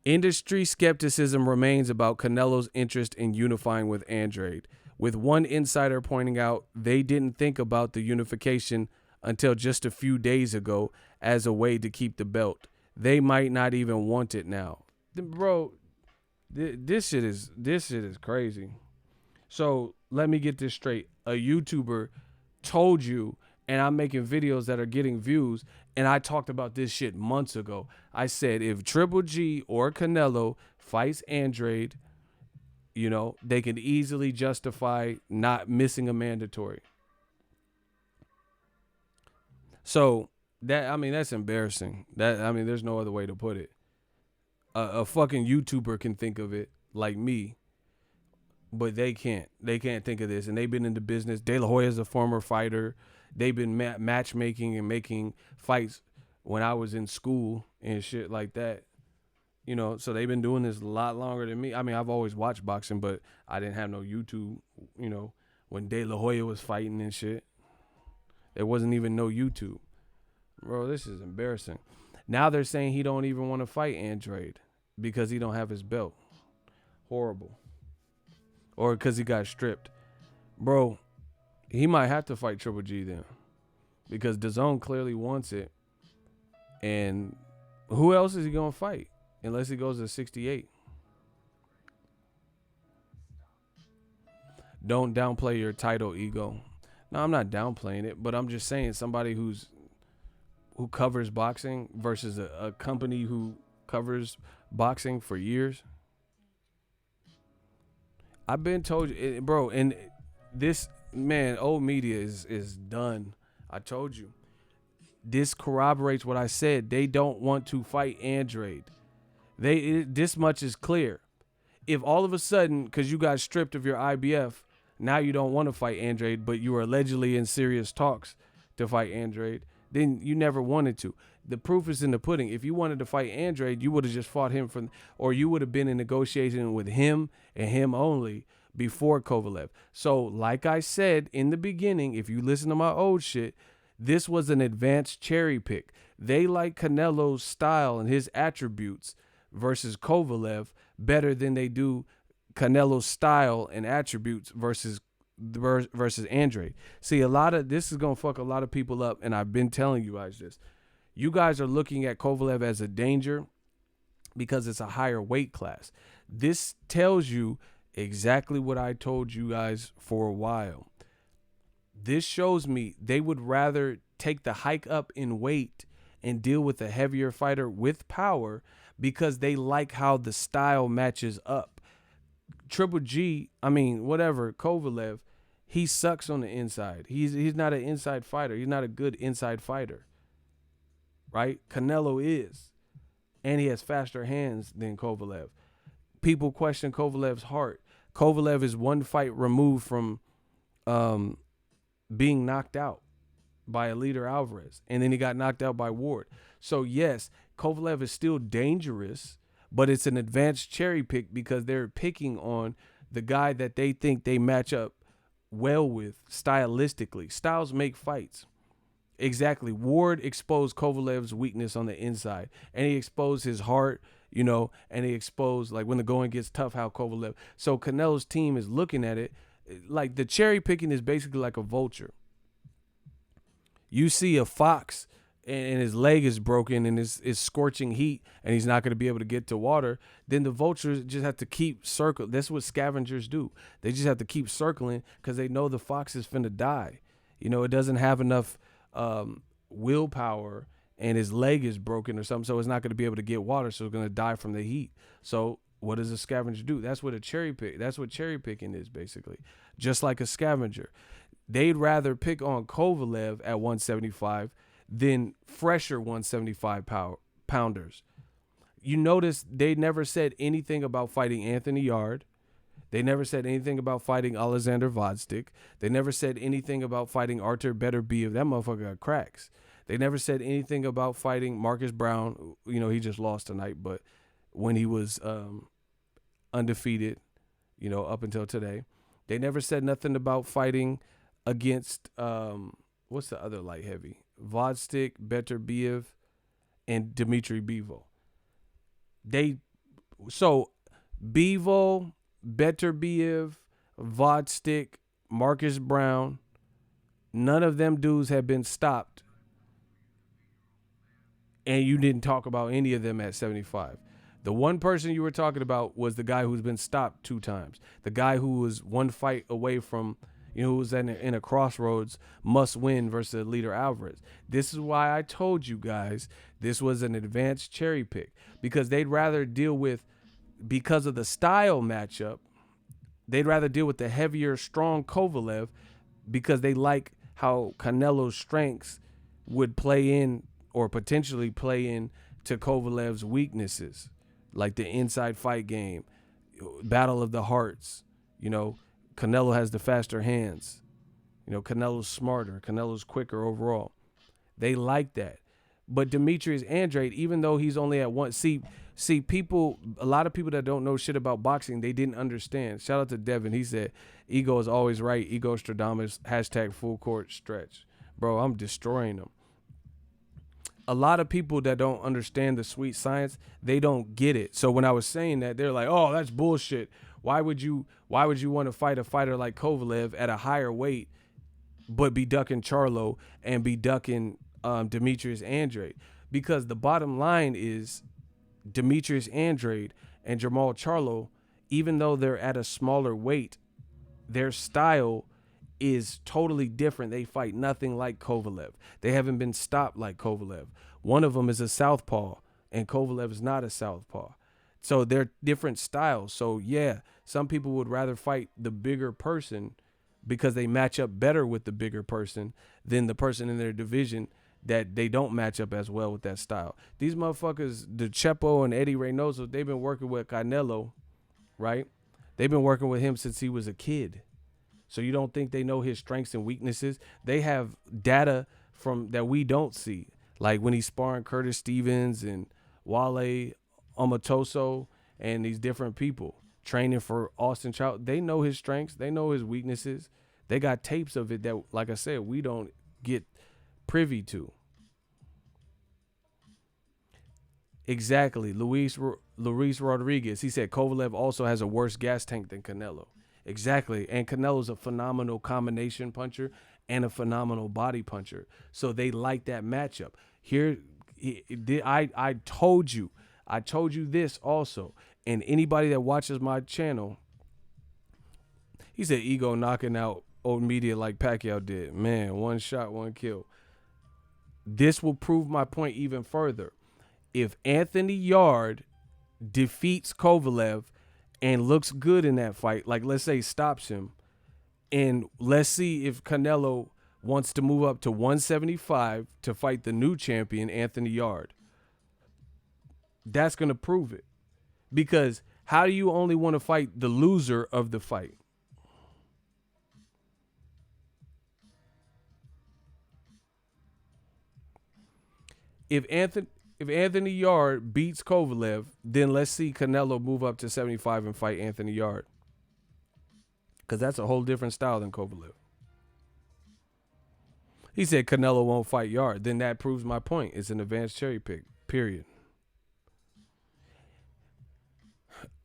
Industry skepticism remains about Canelo's interest in unifying with Andrade, with one insider pointing out they didn't think about the unification until just a few days ago as a way to keep the belt. They might not even want it now. Bro, this shit is crazy. So let me get this straight. A YouTuber told you, and I'm making videos that are getting views, and I talked about this shit months ago. I said if Triple G or Canelo fights Andrade, they can easily justify not missing a mandatory. So that I mean that's embarrassing. That I mean there's no other way to put it. A fucking YouTuber can think of it like me, but they can't. They can't think of this, and they've been in the business. De La Hoya's a former fighter. They've been matchmaking and making fights when I was in school and shit like that. You know, so they've been doing this a lot longer than me. I mean, I've always watched boxing, but I didn't have no YouTube. You know, when De La Hoya was fighting and shit, there wasn't even no YouTube. Bro, this is embarrassing. Now they're saying he don't even want to fight Andrade because he don't have his belt. Horrible. Or because he got stripped. Bro, he might have to fight Triple G then. Because DAZN clearly wants it. And who else is he going to fight? Unless he goes to 68. Don't downplay your title ego. No, I'm not downplaying it, but I'm just saying somebody who covers boxing versus a company who covers boxing for years. I've been told you, bro, and this, man, old media is done. I told you. This corroborates what I said. They don't want to fight Andrade. This much is clear. If all of a sudden, because you got stripped of your IBF, now you don't want to fight Andrade, but you were allegedly in serious talks to fight Andrade, then you never wanted to. The proof is in the pudding. If you wanted to fight Andrade, you would have just fought him or you would have been in negotiation with him and him only before Kovalev. So, like I said in the beginning, if you listen to my old shit, this was an advanced cherry pick. They like Canelo's style and his attributes versus Kovalev better than they do Canelo's style and attributes versus Andrade. See, a lot of this is gonna fuck a lot of people up, and I've been telling you guys this. You guys are looking at Kovalev as a danger because it's a higher weight class. This tells you exactly what I told you guys for a while. This shows me they would rather take the hike up in weight and deal with a heavier fighter with power because they like how the style matches up. Triple G, Kovalev, he sucks on the inside. He's not an inside fighter. He's not a good inside fighter. Right? Canelo is. And he has faster hands than Kovalev. People question Kovalev's heart. Kovalev is one fight removed from being knocked out by Alida Alvarez. And then he got knocked out by Ward. So, yes, Kovalev is still dangerous, but it's an advanced cherry pick because they're picking on the guy that they think they match up well with stylistically. Styles make fights. Exactly. Ward exposed Kovalev's weakness on the inside, and he exposed his heart, and he exposed, like, when the going gets tough, how Kovalev. So Canelo's team is looking at it like the cherry picking is basically like a vulture. You see a fox and his leg is broken and is scorching heat and he's not going to be able to get to water, then the vultures just have to keep circling. That's what scavengers do. They just have to keep circling because they know the fox is finna die. It doesn't have enough willpower and his leg is broken or something, so it's not going to be able to get water, so it's going to die from the heat. So what does a scavenger do? That's what cherry picking is, basically. Just like a scavenger. They'd rather pick on Kovalev at 175 than fresher 175 pounders. You notice they never said anything about fighting Anthony Yard. They never said anything about fighting Alexander Vodstik. They never said anything about fighting Artur Beterbiev. That motherfucker got cracks. They never said anything about fighting Marcus Brown. He just lost tonight, but when he was undefeated, up until today. They never said nothing about fighting against, what's the other light heavy? Vodstik, Beterbiev, and Dmitry Bivol. So Bivol, Beterbiev, Vodstik, Marcus Brown, none of them dudes have been stopped. And you didn't talk about any of them at 75. The one person you were talking about was the guy who's been stopped 2 times. The guy who was one fight away from, who was in a crossroads must win versus Alida Alvarez. This is why I told you guys this was an advanced cherry pick, because they'd rather deal with, because of the style matchup, they'd rather deal with the heavier, strong Kovalev because they like how Canelo's strengths would play in or potentially play in to Kovalev's weaknesses, like the inside fight game, battle of the hearts. You know, Canelo has the faster hands. You know, Canelo's smarter. Canelo's quicker overall. They like that. But Demetrius Andrade, even though he's only at one, see people, a lot of people that don't know shit about boxing, they didn't understand. Shout out to Devin. He said, ego is always right. Ego Stradamus, hashtag full court stretch. Bro, I'm destroying them. A lot of people that don't understand the sweet science, they don't get it. So when I was saying that, they're like, oh, that's bullshit. Why would you want to fight a fighter like Kovalev at a higher weight, but be ducking Charlo and be ducking Demetrius Andrade? Because the bottom line is Demetrius Andrade and Jermall Charlo, even though they're at a smaller weight, their style is totally different. They fight nothing like Kovalev. They haven't been stopped like Kovalev. One of them is a southpaw, and Kovalev is not a southpaw. So they're different styles. So yeah, some people would rather fight the bigger person because they match up better with the bigger person than the person in their division that they don't match up as well with that style. These motherfuckers, the Chepo and Eddie Reynoso, they've been working with Canelo, right? They've been working with him since he was a kid. So you don't think they know his strengths and weaknesses? They have data from that we don't see. Like when he's sparring Curtis Stevens and Wale Omatoso and these different people training for Austin Child. They know his strengths. They know his weaknesses. They got tapes of it that, like I said, we don't get privy to. Exactly. Luis Rodriguez, he said Kovalev also has a worse gas tank than Canelo. Exactly. And Canelo's a phenomenal combination puncher and a phenomenal body puncher. So they like that matchup. Here, I told you this also. And anybody that watches my channel, he said ego knocking out old media like Pacquiao did. Man, one shot, one kill. This will prove my point even further. If Anthony Yard defeats Kovalev and looks good in that fight, like let's say stops him, and let's see if Canelo wants to move up to 175 to fight the new champion, Anthony Yard. That's going to prove it. Because how do you only want to fight the loser of the fight? If Anthony Yard beats Kovalev, then let's see Canelo move up to 75 and fight Anthony Yard. Because that's a whole different style than Kovalev. He said Canelo won't fight Yard. Then that proves my point. It's an advanced cherry pick, period.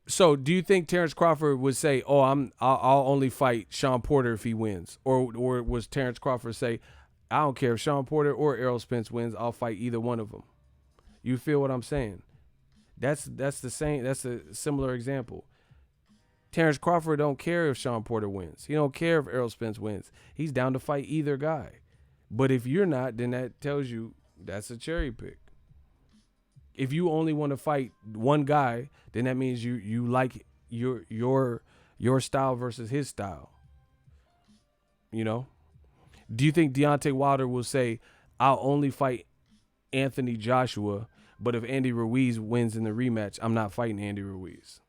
So do you think Terrence Crawford would say, oh, I'll only fight Sean Porter if he wins? Or was Terrence Crawford say, I don't care if Sean Porter or Errol Spence wins, I'll fight either one of them? You feel what I'm saying? That's the same. That's a similar example. Terrence Crawford don't care if Sean Porter wins. He don't care if Errol Spence wins. He's down to fight either guy. But if you're not, then that tells you that's a cherry pick. If you only want to fight one guy, then that means you like your style versus his style. You know? Do you think Deontay Wilder will say, I'll only fight Anthony Joshua, but if Andy Ruiz wins in the rematch, I'm not fighting Andy Ruiz?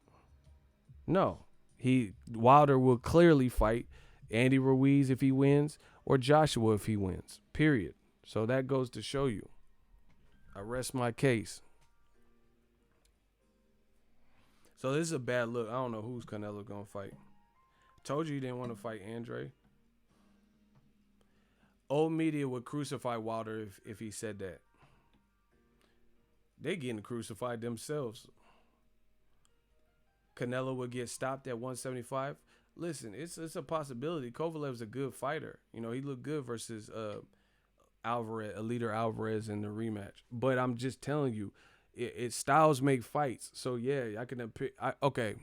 No. Wilder will clearly fight Andy Ruiz if he wins or Joshua if he wins, period. So that goes to show you. I rest my case. So this is a bad look. I don't know who's Canelo going to fight. Told you he didn't want to fight Andre. Old media would crucify Wilder if he said that. They getting crucified themselves. Canelo would get stopped at 175. Listen, it's a possibility. Kovalev's a good fighter. You know, he looked good versus Alvarez, Alida Alvarez in the rematch. But I'm just telling you, it styles make fights. So yeah, I can pick. Okay,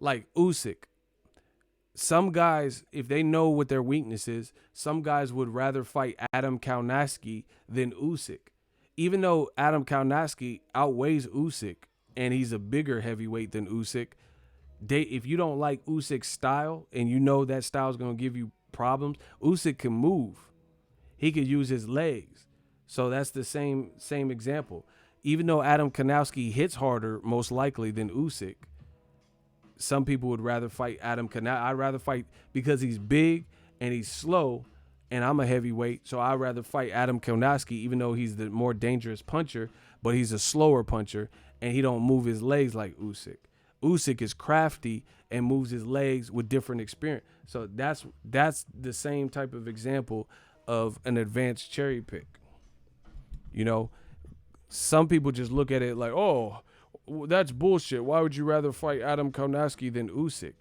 like Usyk. Some guys, if they know what their weakness is, some guys would rather fight Adam Kownacki than Usyk. Even though Adam Kownacki outweighs Usyk and he's a bigger heavyweight than Usyk, if you don't like Usyk's style and you know that style is going to give you problems, Usyk can move. he could use his legs. So that's the same example. Even though Adam Kownacki hits harder, most likely, than Usyk, some people would rather fight Adam Kownacki. I'd rather fight because he's big and he's slow, and I'm a heavyweight, so I'd rather fight Adam Kownacki, even though he's the more dangerous puncher, but he's a slower puncher, and he don't move his legs like Usyk. Usyk is crafty and moves his legs with different experience. So that's the same type of example of an advanced cherry pick. You know, some people just look at it like, oh, that's bullshit. Why would you rather fight Adam Kownacki than Usyk?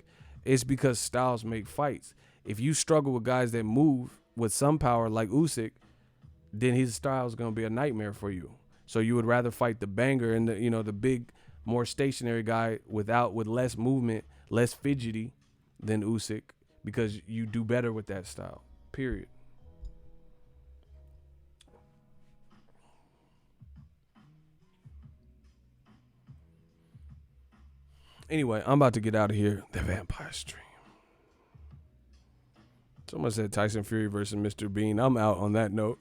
It's because styles make fights. If you struggle with guys that move with some power like Usyk, then his style is going to be a nightmare for you. So you would rather fight the banger and the big, more stationary guy with less movement, less fidgety than Usyk, because you do better with that style. Period. Anyway, I'm about to get out of here. The Vampire Stream. Someone said Tyson Fury versus Mr. Bean. I'm out on that note.